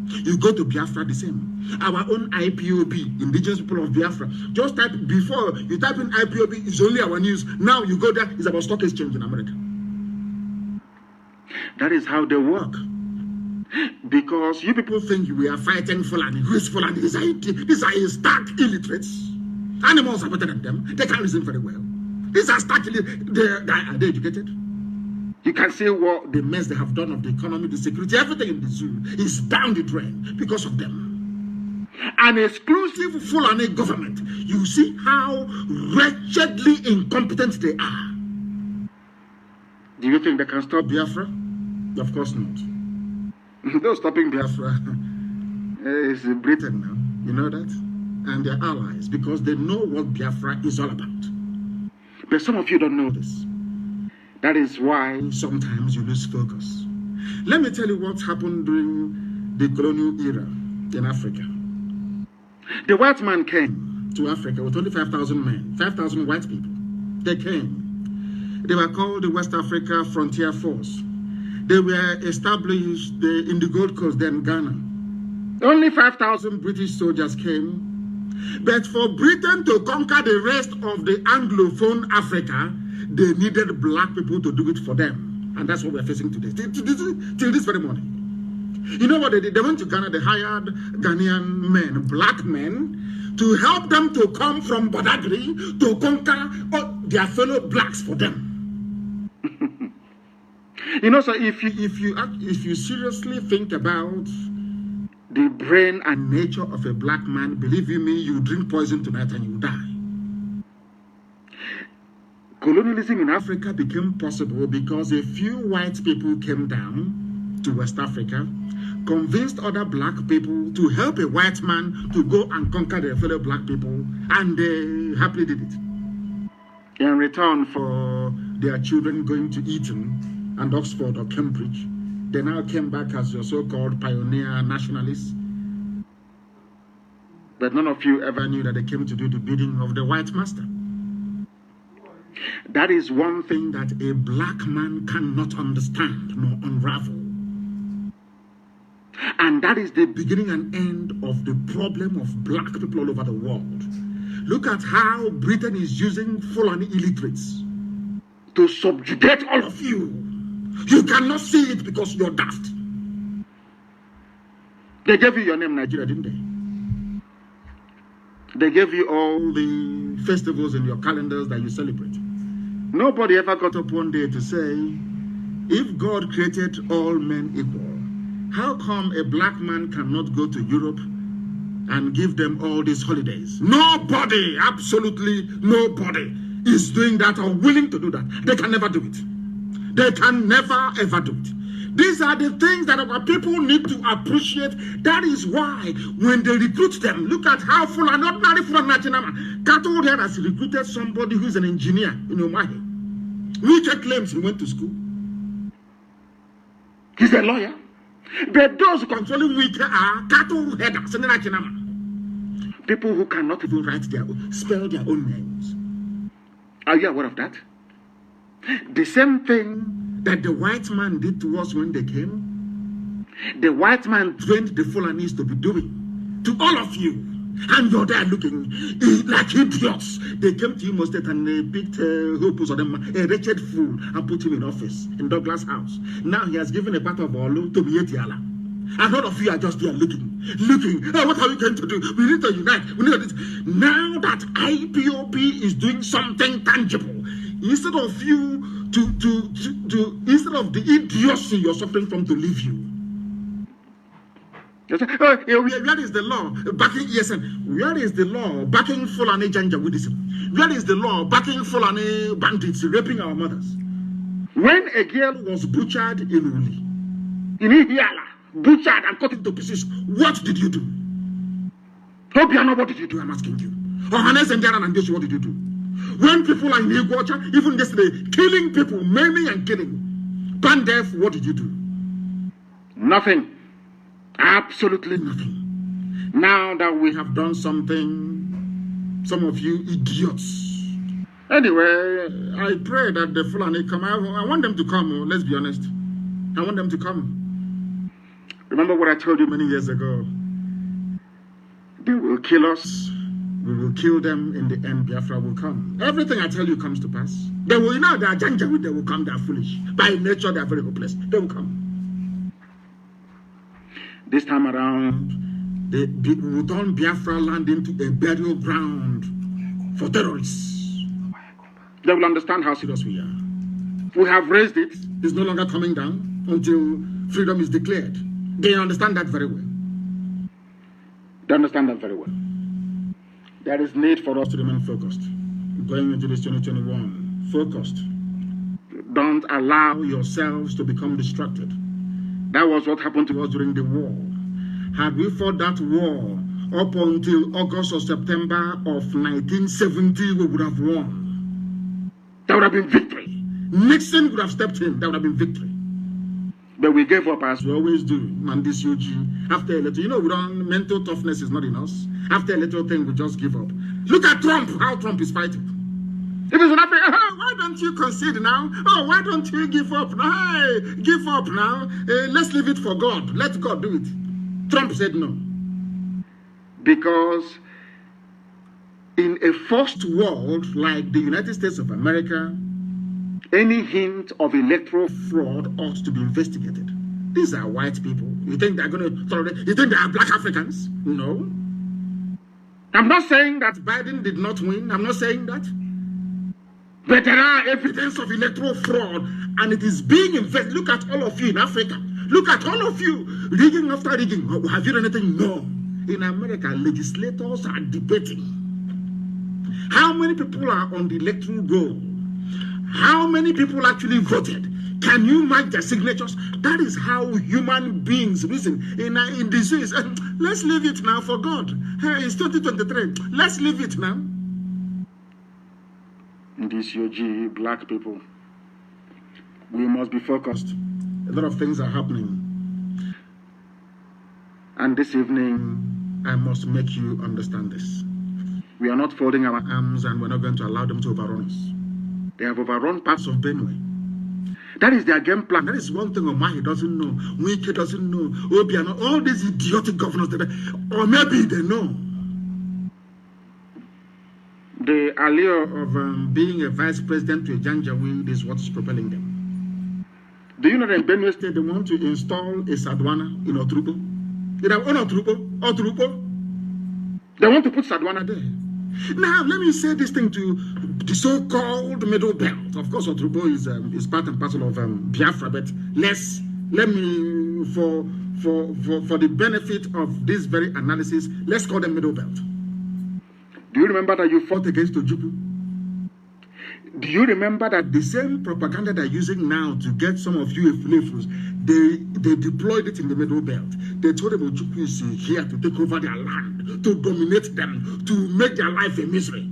You go to Biafra, the same. Our own IPOB, Indigenous People of Biafra. Just type, before you type in IPOB, it's only our news. Now you go there, it's about stock exchange in America. That is how they work. Because you people think we are fighting Fulani. Who is Fulani? These are stark illiterates. Animals are better than them. They can't reason very well. These are stark illiterates. Are they educated? You can see what the mess they have done of the economy, the security, everything in the zoo is down the drain because of them. An exclusive Fulani government. You see how wretchedly incompetent they are. Do you think they can stop Biafra? Of course not. They're stopping Biafra. It's Britain now. You know that? And their allies, because they know what Biafra is all about. But some of you don't know this. That is why sometimes you lose focus. Let me tell you what happened during the colonial era in Africa. The white man came to Africa with 25,000 men, 5,000 white people. They came. They were called the West Africa Frontier Force. They were established in the Gold Coast, then Ghana. Only 5,000 British soldiers came. But for Britain to conquer the rest of the Anglophone Africa, they needed black people to do it for them. And that's what we're facing today. Till this very morning. You know what they did? They went to Ghana, they hired Ghanaian men, black men, to help them to come from Badagry to conquer their fellow blacks for them. You know, so if you seriously think about the brain and nature of a black man, believe you me, you drink poison tonight and you die. Colonialism in Africa became possible because a few white people came down to West Africa, convinced other black people to help a white man to go and conquer their fellow black people, and they happily did it. In return for their children going to Eton and Oxford or Cambridge, They now came back as your so-called pioneer nationalists. But none of you ever knew that they came to do the bidding of the white master. That is one thing that a black man cannot understand nor unravel. And that is the beginning and end of the problem of black people all over the world. Look at how Britain is using Fulani illiterates to subjugate all of you. You cannot see it because you're daft. They gave you your name, Nigeria, didn't they? They gave you all the festivals in your calendars that you celebrate. Nobody ever got up one day to say, if God created all men equal, how come a black man cannot go to Europe and give them all these holidays? Nobody, absolutely nobody is doing that or willing to do that. They can never do it. They can never ever do it. These are the things that our people need to appreciate. That is why when they recruit them, look at how Fulani, ordinary Fulani Nachinama, Kato there has recruited somebody who is an engineer in Omahe. Wike claims he went to school. He's a lawyer. But those controlling Wike are Kato headers in Nachinama. People who cannot even spell their own names. Are you aware of that? The same thing that the white man did to us when they came, the white man trained the Fulanis to be doing to all of you. And you're there looking like idiots. They came to you most and they picked Hopus or them, a wretched fool, and put him in office in Douglas House. Now he has given a part of Olu to Mietiala. And all of you are just there looking. Oh, what are we going to do? We need to unite. We need to do this. Now that IPOP is doing something tangible, instead of you instead of the idiocy you're suffering from to leave you. Where is the law backing ESN? Where is the law backing Fulani Janjaweedism? Where is the law backing Fulani bandits raping our mothers? When a girl was butchered in Uli, in Ihiala, butchered and cut into pieces, what did you do? Hobiano, what did you do? I'm asking you. Ohanes and Jaran and Joshua, what did you do? When people are in Igwacha, even yesterday, killing people, maiming and killing. Pandef, what did you do? Nothing. Absolutely nothing. Now that we have done something, some of you idiots. Anyway, I pray that the Fulani come. I want them to come, let's be honest. I want them to come. Remember what I told you many years ago? They will kill us. We will kill them. In the end, Biafra will come. Everything I tell you comes to pass. They will, they are Janjaweed, they will come, they are foolish. By nature, they are very hopeless. They will come. This time around, we will turn Biafra land into a burial ground for terrorists. They will understand how serious we are. We have raised it. It's no longer coming down until freedom is declared. They understand that very well. They understand that very well. There is need for us to remain focused. Going into this 2021, focused. Don't allow yourselves to become distracted. That was what happened to us during the war. Had we fought that war up until August or September of 1970, we would have won. That would have been victory. Nixon would have stepped in. That would have been victory. But we gave up as we always do. Mandis Yuji. After a little, we don't, mental toughness is not in us. After a little thing, we just give up. Look at Trump, how Trump is fighting. If it's an African, why don't you concede now? Oh, why don't you give up now? Hey, give up now. Let's leave it for God. Let God do it. Trump said no. Because in a first world like the United States of America, any hint of electoral fraud ought to be investigated. These are white people. You think they're going to tolerate? You think they are black Africans? No. I'm not saying that Biden did not win. I'm not saying that. But there are evidence of electoral fraud, and it is being investigated. Look at all of you in Africa. Look at all of you, rigging after rigging. Have you done anything? No. In America, legislators are debating. How many people are on the electoral roll? How many people actually voted? Can you mark their signatures? That is how human beings reason. In disease, let's leave it now for God. It's 2023. Let's leave it now. In this UG, black people, we must be focused. A lot of things are happening. And this evening, I must make you understand this. We are not folding our arms and we're not going to allow them to overrun us. They have overrun parts of Benue. That is their game plan. That is one thing Omahi doesn't know, Wike doesn't know, Obiano, all these idiotic governors, or maybe they know. The allure of being a vice president to a Janjaweed is what is propelling them. Do you know that in Benue State they want to install a Sadwana in Otrupo? They want to put Sadwana there. Now, let me say this thing to the so-called middle belt. Of course, Otrubo is part and parcel of Biafra, but let me, for the benefit of this very analysis, let's call them middle belt. Do you remember that you fought against Ojukwu? Do you remember that the same propaganda they're using now to get some of you Efulefus, they deployed it in the middle belt? They told them Ojukwu is here to take over their land, to dominate them, to make their life a misery.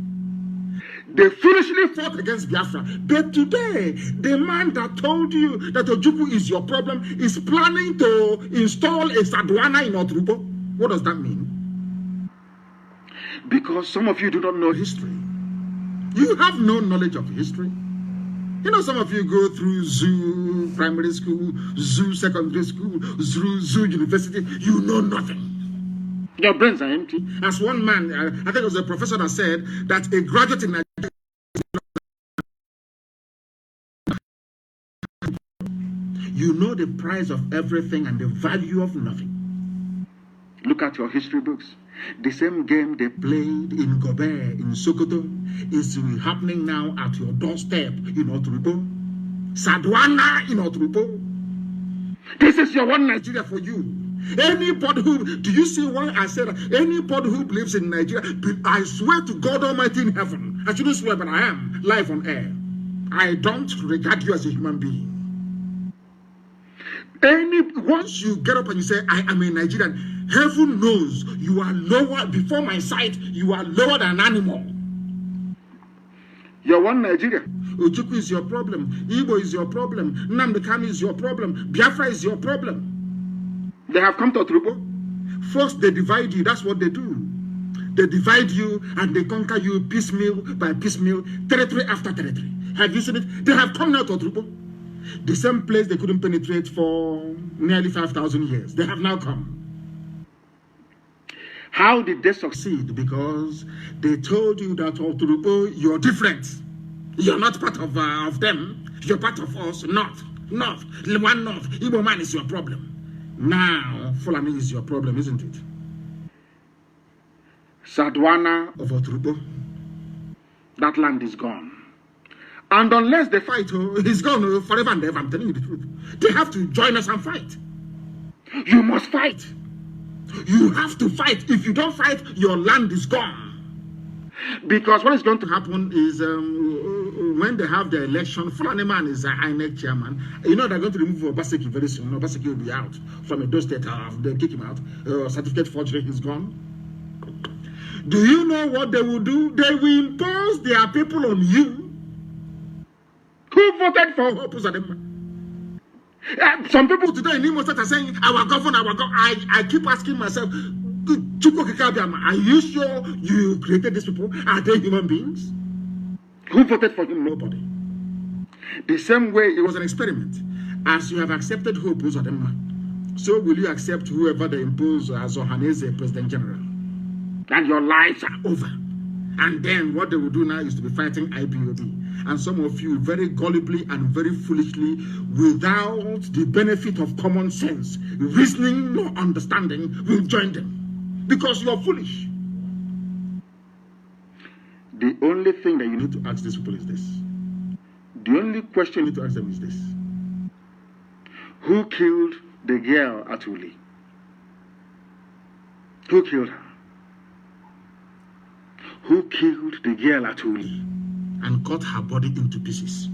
They foolishly fought against Biafra. But today, the man that told you that Ojukwu is your problem is planning to install a Sadwana in Otrubo. What does that mean? Because some of you do not know history. You have no knowledge of history. You know, some of you go through zoo primary school, zoo secondary school, zoo university. You know nothing. Your brains are empty. As one man, I think it was a professor that said that a graduate in Nigeria, you know the price of everything and the value of nothing. Look at your history books. The same game they played in Gobe, in Sokoto, is happening now at your doorstep in Otrubo. Sadwana in Otrubo. This is your one Nigeria for you. Anybody who, do you see why I said that? Anybody who believes in Nigeria, I swear to God Almighty in heaven, I shouldn't swear, but I am live on air. I don't regard you as a human being. Once you get up and you say, I am a Nigerian, heaven knows you are lower, before my sight, you are lower than an animal. You're one Nigeria. Ojukwu is your problem. Igbo is your problem. Nnamdi Kanu is your problem. Biafra is your problem. They have come to Otrubo. First, they divide you. That's what they do. They divide you and they conquer you piecemeal by piecemeal, territory after territory. Have you seen it? They have come now to Otrubo. The same place they couldn't penetrate for nearly 5,000 years. They have now come. How did they succeed? Because they told you that Otrubo, you're different. You're not part of them. You're part of us. North. One North. Igbo man is your problem. Now, Fulani is your problem, isn't it? Sadwana of Otrubo. That land is gone. And unless they fight, he's gone forever and ever. I'm telling you the truth. They have to join us and fight. You must fight. You have to fight. If you don't fight, your land is gone. Because what is going to happen is when they have the election, Fulani man is a INEC chairman. You know they're going to remove Obaseki very soon. Obaseki will be out from Edo State. They'll kick him out. Certificate forgery is gone. Do you know what they will do? They will impose their people on you. Who voted for Opus Adema? Some people today in Imo State are saying, our governor. I keep asking myself, are you sure you created these people? Are they human beings? Who voted for him? Nobody. The same way it was an experiment. As you have accepted Opus Adema, so will you accept whoever they impose as Ohaneze President General? And your lives are over. And then what they will do now is to be fighting IPOB. And some of you very gullibly and very foolishly, without the benefit of common sense, reasoning nor understanding, will join them. Because you are foolish. The only thing that you need to ask these people is this. The only question you need to ask them is this. Who killed the girl at Uli? Who killed her? Who killed the girl at Uli and cut her body into pieces?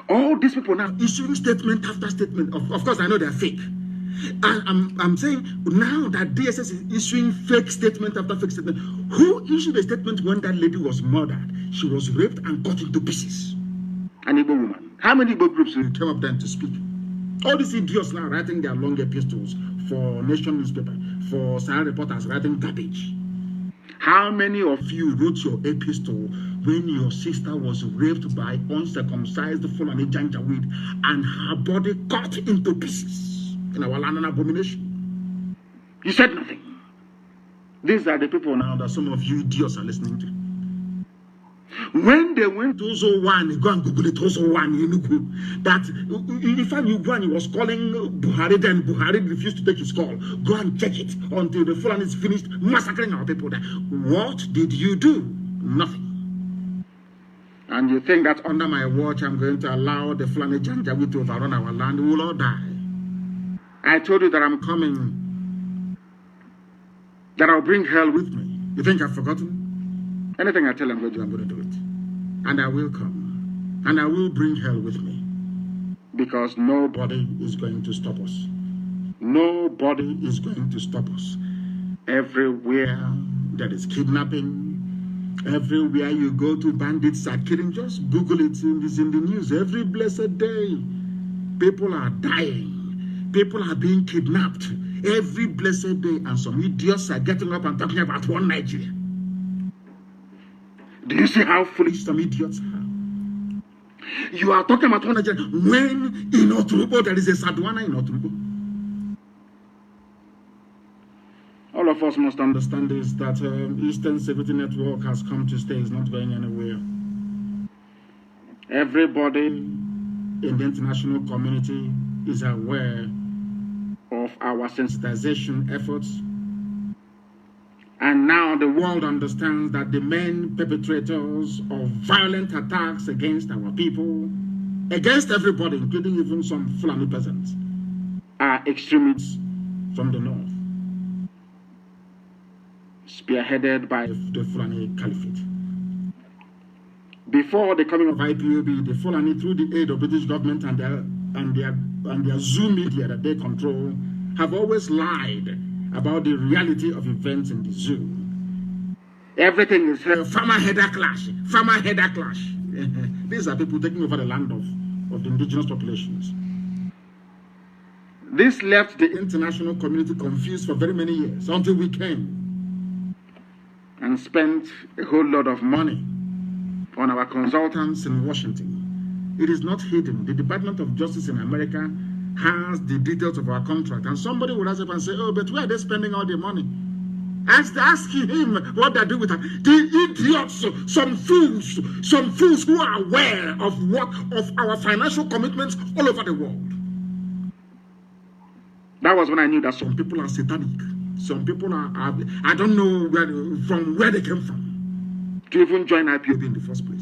All these people now issuing statement after statement. Of course, I know they're fake. I'm saying now that DSS is issuing fake statement after fake statement. Who issued a statement when that lady was murdered? She was raped and cut into pieces. An Igbo woman. How many Igbo groups came up then to speak? All these idiots now writing their long epistles for Nation newspaper, for Sahara reporters writing garbage. How many of you wrote your epistle when your sister was raped by uncircumcised Fulani Janjaweed and her body cut into pieces in our land, an abomination? You said nothing. These are the people now that some of you idiots are listening to. When they went to Ozo1, go and Google it, Ozo1, that in fact Uganda was calling Buhari, then Buhari refused to take his call. Go and check it until the Fulani is finished massacring our people there. What did you do? Nothing. And you think that under my watch I'm going to allow the Fulani Janjaweed to overrun our land? We will all die. I told you that I'm coming, that I'll bring hell with me. You think I've forgotten? Anything I tell I'm going to do it. And I will come. And I will bring hell with me. Because nobody is going to stop us. Nobody is going to stop us. Everywhere there is kidnapping, everywhere you go to, bandits are killing. Just Google it. It's in the news. Every blessed day, people are dying. People are being kidnapped. Every blessed day. And some idiots are getting up and talking about one Nigeria. Do you see how foolish some idiots are? You are talking about one Nigeria when in Oturubo there is a Sadwana in Oturubo. All of us must understand this, that Eastern Security Network has come to stay, is not going anywhere. Everybody in the international community is aware of our sensitization efforts. And now the world understands that the main perpetrators of violent attacks against our people, against everybody, including even some Fulani peasants, are extremists from the north, spearheaded by the Fulani Caliphate. Before the coming of IPOB, the Fulani, through the aid of British government and their Zoom media that they control, have always lied about the reality of events in the zoo. Everything is farmer header clash, farmer header clash. These are people taking over the land of the indigenous populations. This left the international community confused for very many years until we came and spent a whole lot of money on our consultants in Washington. It is not hidden. The Department of Justice in America has the details of our contract, and somebody will rise up and say, oh, but where are they spending all the money? Ask him what they do with it. The idiots, some fools who are aware of our financial commitments all over the world. That was when I knew that some people are satanic. Some people are I don't know where they came from to even join IPOB in the first place.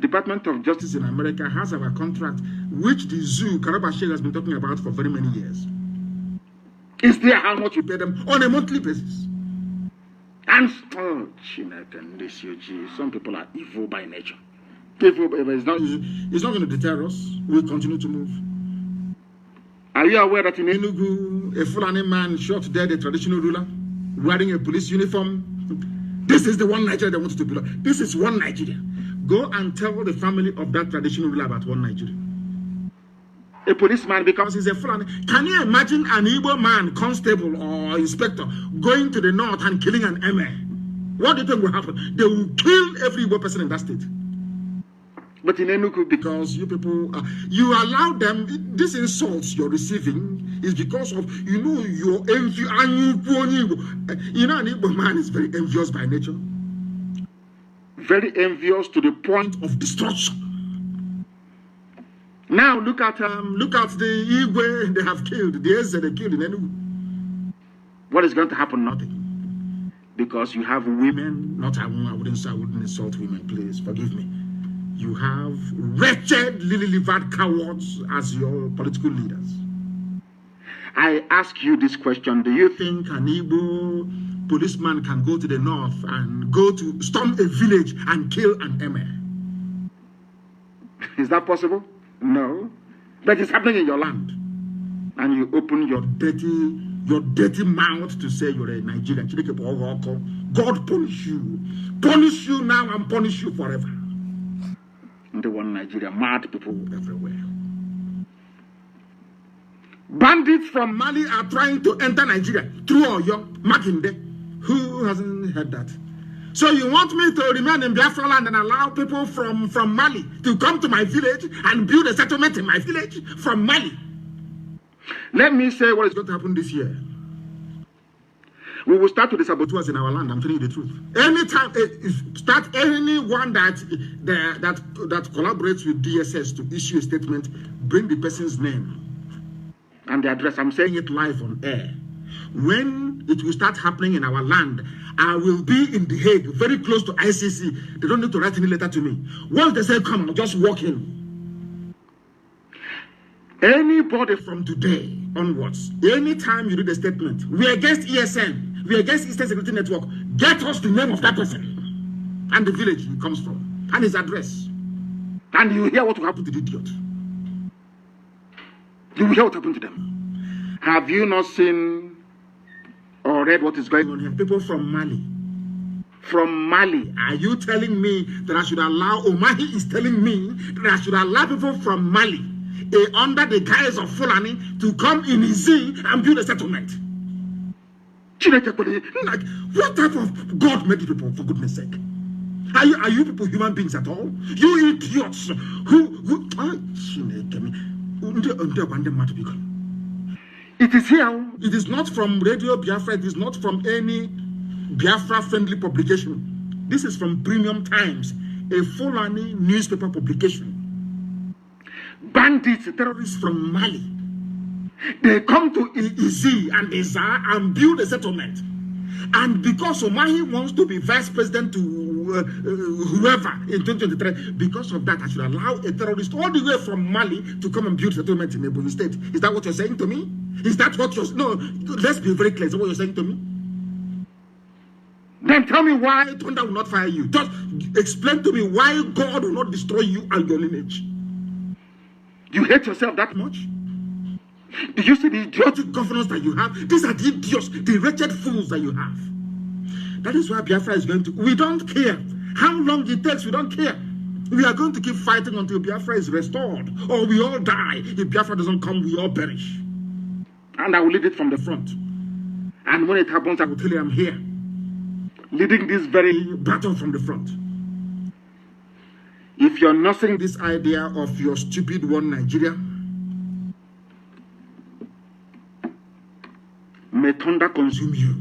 Department of Justice in America has our contract, which the zoo, Karabashir, has been talking about for very many years. It's there how much we pay them on a monthly basis. And some people are evil by nature. Evil, but it's not going to deter us. We'll continue to move. Are you aware that in Enugu, a Fulani man shot dead a traditional ruler wearing a police uniform? This is the one Nigeria they wanted to belong. This is one Nigeria. Go and tell the family of that traditional ruler about one Nigeria. A policeman, because he's a Fulani. Can you imagine an Igbo man, constable or inspector, going to the north and killing an emir? What do you think will happen? They will kill every Igbo person in that state. But in Enugu, because you people, you allow them, these insults you're receiving is because of, your envy. An Igbo man is very envious by nature. Very envious to the point of destruction. Now look at the Igwe they have killed, the Eze they killed in Enugu. What is going to happen? Nothing. Because you have women, I wouldn't insult women, please, forgive me. You have wretched, lily-livered cowards as your political leaders. I ask you this question, do you think an Igbo policeman can go to the north and go to storm a village and kill an emir? Is that possible? No. But it's happening in your land. And you open your dirty mouth to say you're a Nigerian. God punish you. Punish you now and punish you forever. The one Nigeria, mad people everywhere. Bandits from Mali are trying to enter Nigeria through Oyo, Makinde. Who hasn't heard that? So you want me to remain in Biafra land and allow people from Mali to come to my village and build a settlement in my village from Mali? Let me say what is going to happen this year. We will start with the saboteurs in our land. I'm telling you the truth. Anytime, start anyone that collaborates with DSS to issue a statement, bring the person's name and the address. I'm saying it live on air. When it will start happening in our land, I will be in The Hague, very close to ICC. They don't need to write any letter to me. Once they say come, I'll just walk in. Anybody from today onwards, anytime you read a statement, we are against ESN, we are against Eastern Security Network, get us the name of that person and the village he comes from and his address. And you will hear what will happen to the idiot. You will hear what happened to them. Have you not seen or read what is going on here? People from Mali. From Mali. Are you telling me that I should allow, Omahi is telling me that I should allow people from Mali, under the guise of Fulani, to come in Izi and build a settlement? Like, what type of God made you people, for goodness sake? Are you people human beings at all? You idiots It is here. It is not from Radio Biafra. It is not from any Biafra-friendly publication. This is from Premium Times, a Fulani newspaper publication. Bandits, terrorists from Mali. They come to Izi and Ezar and build a settlement. And because Omahi wants to be vice president to whoever in 2023, because of that, I should allow a terrorist all the way from Mali to come and build a settlement in Ebonyi State. Is that what you're saying to me? Is that what you're... No, let's be very clear. Is that what you're saying to me? Then tell me why Thunder will not fire you. Just explain to me why God will not destroy you and your lineage. You hate yourself that much? Do you see the idiotic governors that you have? These are the idiots, the wretched fools that you have. That is why Biafra is going to... We don't care how long it takes. We don't care. We are going to keep fighting until Biafra is restored. Or we all die. If Biafra doesn't come, we all perish. And I will lead it from the front. And when it happens, I will tell you I'm here, leading this very battle from the front. If you're nursing this idea of your stupid one Nigeria, may thunder consume you.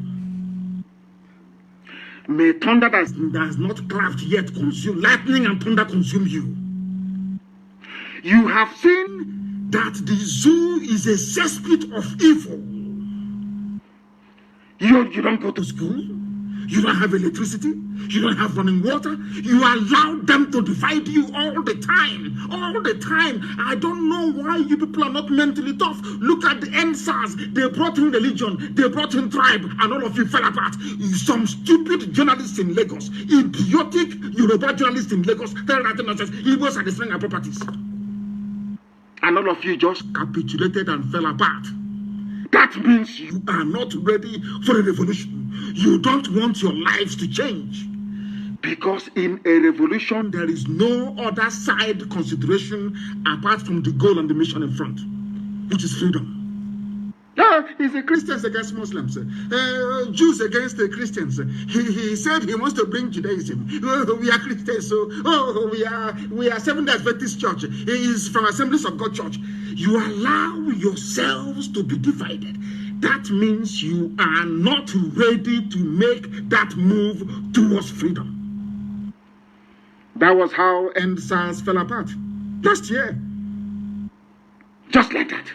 May thunder that has not craft yet consume, lightning and thunder consume you. You have seen that the zoo is a cesspit of evil. You don't go to school. You don't have electricity. You don't have running water. You allow them to divide you all the time. All the time. I don't know why you people are not mentally tough. Look at the NSAS. They brought in religion. They brought in tribe. And all of you fell apart. Some stupid journalists in Lagos. Idiotic Yoruba journalists in Lagos. Tell that nonsense. Igbos are destroying our properties. And all of you just capitulated and fell apart. That means you are not ready for a revolution. You don't want your lives to change. Because in a revolution, there is no other side consideration apart from the goal and the mission in front, which is freedom. It's the Christians against Muslims, Jews against the Christians. He said he wants to bring Judaism. We are Christians, so we are Seventh-day Adventist Church. He is from Assemblies of God Church. You allow yourselves to be divided. That means you are not ready to make that move towards freedom. That was how NSAS fell apart last year. Just like that.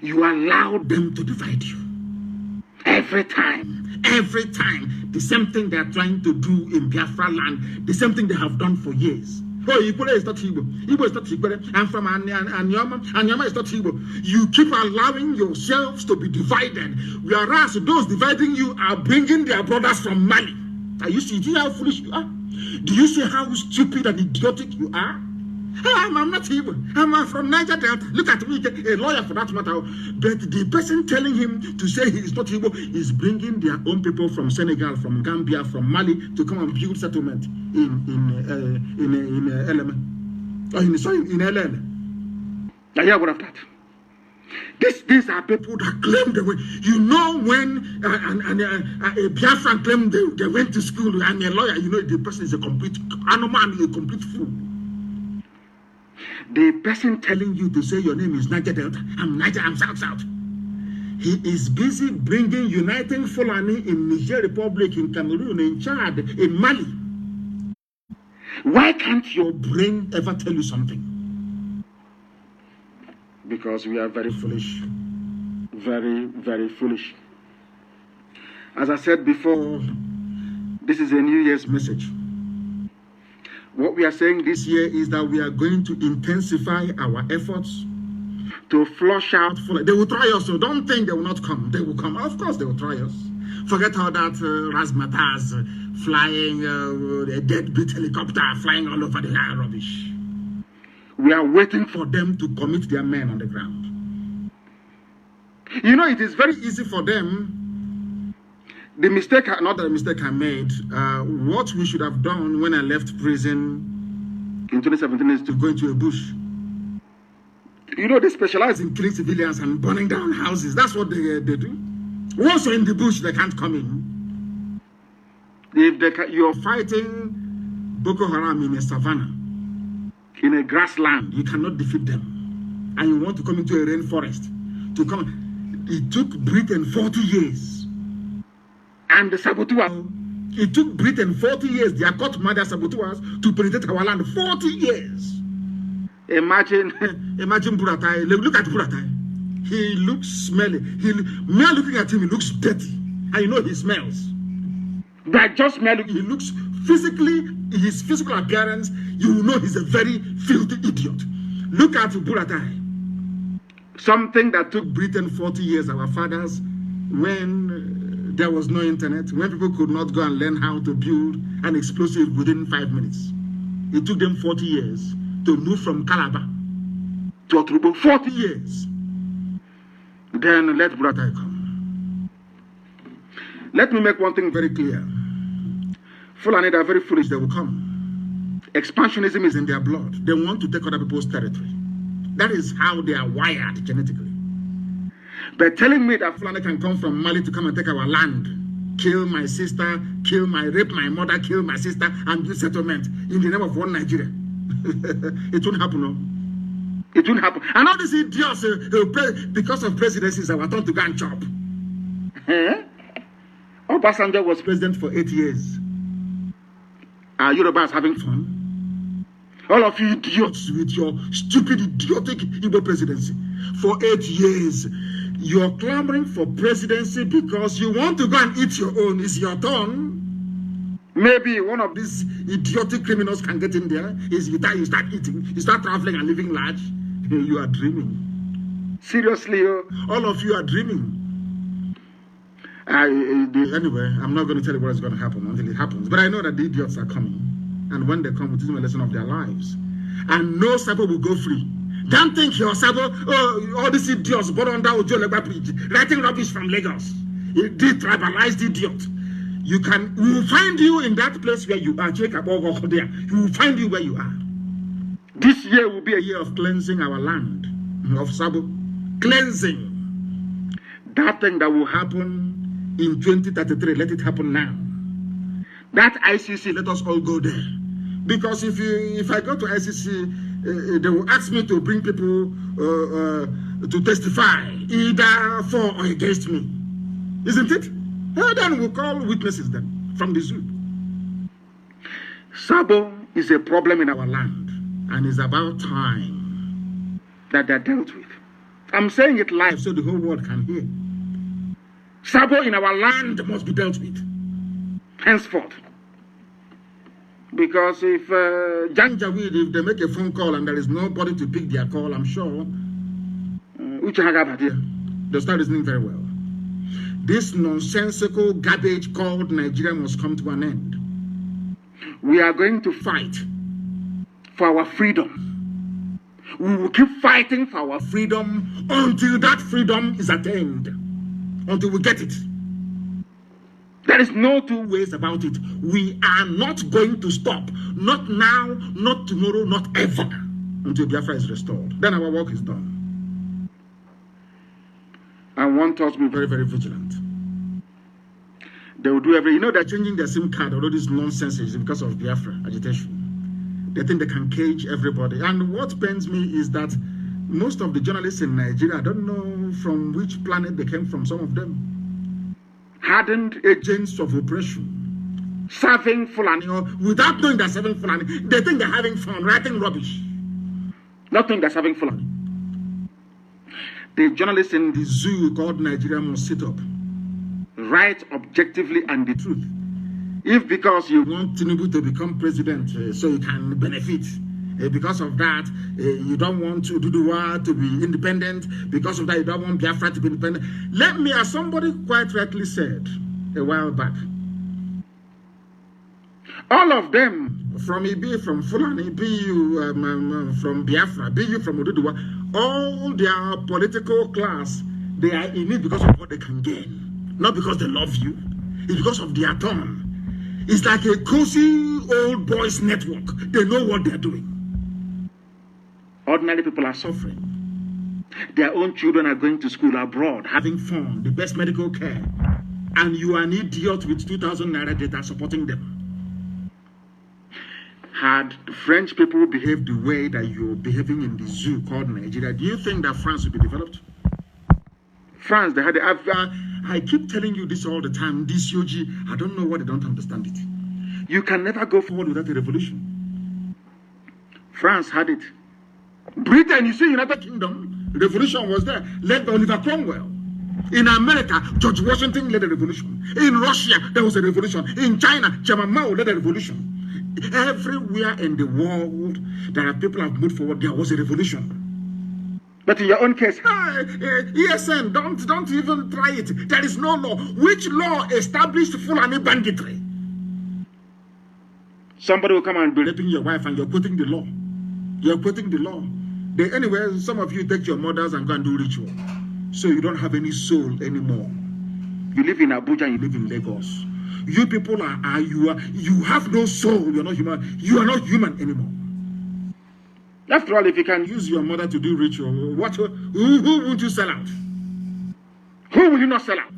You allowed them to divide you. Every time, the same thing they are trying to do in Biafra land, the same thing they have done for years. Oh, Igbo is not Igbo. Igbo is not Igbo. I'm from Anyama. Anyama is not Igbo. You keep allowing yourselves to be divided, whereas those dividing you are bringing their brothers from Mali. Are you see how foolish you are? Do you see how stupid and idiotic you are? I'm not Igbo. I'm from Niger Delta. Look at me, a lawyer for that matter. But the person telling him to say he is not Igbo is bringing their own people from Senegal, from Gambia, from Mali to come and build settlement in LM. In LL. I hear what of that. These are people that claim they went. You know, when a Biafran claimed they went to school, and a lawyer, you know, the person is a complete animal and a complete fool. The person telling you to say your name is Niger Delta, I'm Niger, I'm South South. He is busy bringing, uniting Fulani in Niger Republic, in Cameroon, in Chad, in Mali. Why can't your brain ever tell you something? Because we are very foolish. Very, very foolish. As I said before, this is a New Year's message. What we are saying this year is that we are going to intensify our efforts to flush out. They will try us, so don't think they will not come. They will come. Of course, they will try us. Forget all that razzmatazz, flying, a deadbeat helicopter flying all over the air rubbish. We are waiting for them to commit their men on the ground. You know, it is very easy for them. The mistake, not the mistake I made, what we should have done when I left prison in 2017 is to go into a bush. You know, they specialize in killing civilians and burning down houses. That's what they do. Once you're in the bush, they can't come in. If you're fighting Boko Haram in a savannah, in a grassland, you cannot defeat them. And you want to come into a rainforest to come. It took Britain 40 years. And the saboteurs, it took Britain 40 years, their court murder saboteurs, to penetrate our land. 40 years. Imagine Buratai. Look at Buratai. He looks smelly. Mere looking at him, he looks dirty. And you know he smells. By just smelling, he looks physically, his physical appearance, you know he's a very filthy idiot. Look at Buratai. Something that took Britain 40 years, our fathers, when there was no internet, when people could not go and learn how to build an explosive within 5 minutes. It took them 40 years to move from Calabar to Oturubo. 40 years. Then let Buratai come. Let me make one thing very clear. Fulani, they are very foolish, they will come. Expansionism is in their blood. They want to take other people's territory. That is how they are wired genetically. But telling me that Fulani can come from Mali to come and take our land, kill my sister, rape my mother, kill my sister, and do settlement in the name of one Nigeria. It won't happen, no. It won't happen. And all these idiots, because of presidencies, are turn to go and chop. Obasanjo was president for 8 years. Are Yorubas having fun? All of you idiots with your stupid, idiotic Igbo presidency. For 8 years, you're clamoring for presidency because you want to go and eat your own. It's your turn. Maybe one of these idiotic criminals can get in there. You start eating, you start traveling and living large. You are dreaming. Seriously, all of you are dreaming. Anyway, I'm not going to tell you what is going to happen until it happens. But I know that the idiots are coming. And when they come, it is a lesson of their lives. And no Sabo will go free. Don't think your Sabo, all these idiots born under Ojo-Legba Bridge, writing rubbish from Lagos. You detribalized idiot. We will find you in that place where you are. We will find you where you are. This year will be a year of cleansing our land, of Sabo. Cleansing. That thing that will happen in 2033, let it happen now. That ICC, let us all go there. Because if I go to ICC, they will ask me to bring people to testify, either for or against me. Isn't it? Well, then we'll call witnesses then from the zoo. Sabo is a problem in our land, and it's about time that they're dealt with. I'm saying it live so the whole world can hear. Sabo in our land must be dealt with henceforth. Because if Janjaweed, if they make a phone call and there is nobody to pick their call, I'm sure they'll start listening very well. This nonsensical garbage called Nigeria must come to an end. We are going to fight for our freedom. We will keep fighting for our freedom until that freedom is attained. Until we get it. There is no two ways about it. We are not going to stop. Not now, not tomorrow, not ever. Until Biafra is restored. Then our work is done. I want us to be very, very vigilant. They will do everything. They're changing their SIM card. All this nonsense is because of Biafra agitation. They think they can cage everybody. And what pains me is that most of the journalists in Nigeria, I don't know from which planet they came from, some of them, hardened agents of oppression, serving Fulani, without knowing they're serving Fulani. They think they're having fun, writing rubbish. Not knowing they're serving Fulani. The journalists in the zoo called Nigeria must sit up, write objectively and the truth. If because you want Tinubu to become president so you can benefit, because of that, you don't want Ududuwa to be independent. Because of that, you don't want Biafra to be independent. Let me, as somebody quite rightly said a while back, all of them, from Ibi, from Fulani, be you from Biafra, be you from Ududuwa, all their political class, they are in it because of what they can gain. Not because they love you. It's because of their turn. It's like a cozy old boys network. They know what they're doing. Ordinary people are suffering. Their own children are going to school abroad, having fun, the best medical care. And you are an idiot with 2,000 naira data supporting them. Had French people behaved the way that you're behaving in the zoo called Nigeria, do you think that France would be developed? France, they had I keep telling you this all the time, this UG, I don't know why they don't understand it. You can never go forward without a revolution. France had it. Britain, you see, United Kingdom, revolution was there, led by Oliver Cromwell. In America, George Washington led a revolution. In Russia, there was a revolution. In China, Chairman Mao led a revolution. Everywhere in the world that people have moved forward, there was a revolution. But in your own case, ESN, don't even try it. There is no law. Which law established Fulani banditry? Somebody will come and be raping your wife and you're putting the law. You're putting the law. Anyway, some of you take your mothers and go and do ritual. So you don't have any soul anymore. You live in Abuja and you live in Lagos. You people you have no soul. You're not human. You are not human anymore. After all, if you can use your mother to do ritual, who would you sell out? Who will you not sell out?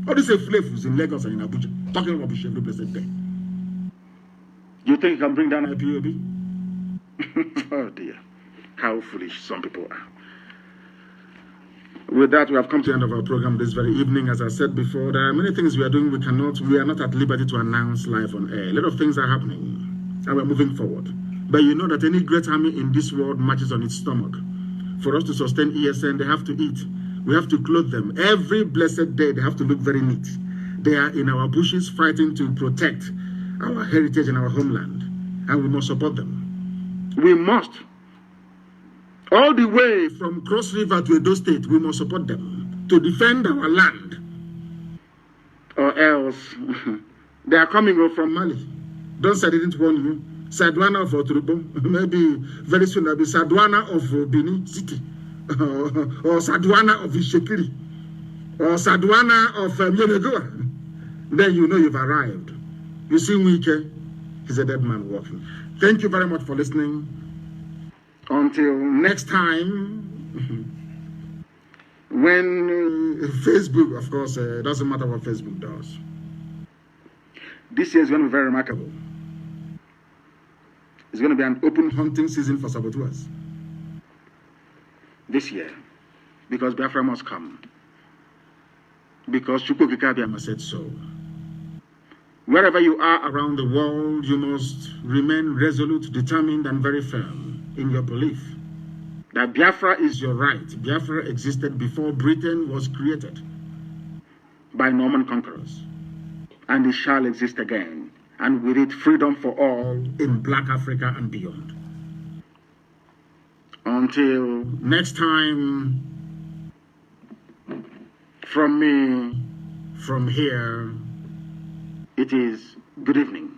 All these flavors in Lagos and in Abuja, talking rubbish every blessed day. You think you can bring down IPOB? Oh dear, how foolish some people are. With that, we have come to the end of our program this very evening. As I said before, there are many things we are doing we are not at liberty to announce live on air. A lot of things are happening, and we're moving forward. But you know that any great army in this world marches on its stomach. For us to sustain ESN, they have to eat. We have to clothe them. Every blessed day, they have to look very neat. They are in our bushes fighting to protect our heritage and our homeland, and we must support them. We must. All the way from Cross River to Edo State, we must support them to defend our land. Or else, they are coming from Mali. Don't say I didn't warn you. Sadwana of Oturubo, maybe very soon there'll be Sadwana of Benin City, or Sadwana of Ishekiri, or Sadwana of Yenegoa. Then you know you've arrived. You see Wike, he's a dead man walking. Thank you very much for listening. Until next time, when Facebook, of course, it doesn't matter what Facebook does. This year is going to be very remarkable. It's going to be an open hunting season for saboteurs. This year, because Biafra must come. Because Chukwukikabiyama said so. Wherever you are around the world, you must remain resolute, determined, and very firm in your belief that Biafra is your right. Biafra existed before Britain was created by Norman conquerors, and it shall exist again, and with it freedom for all in Black Africa and beyond. Until next time, from me, from here, it is good evening.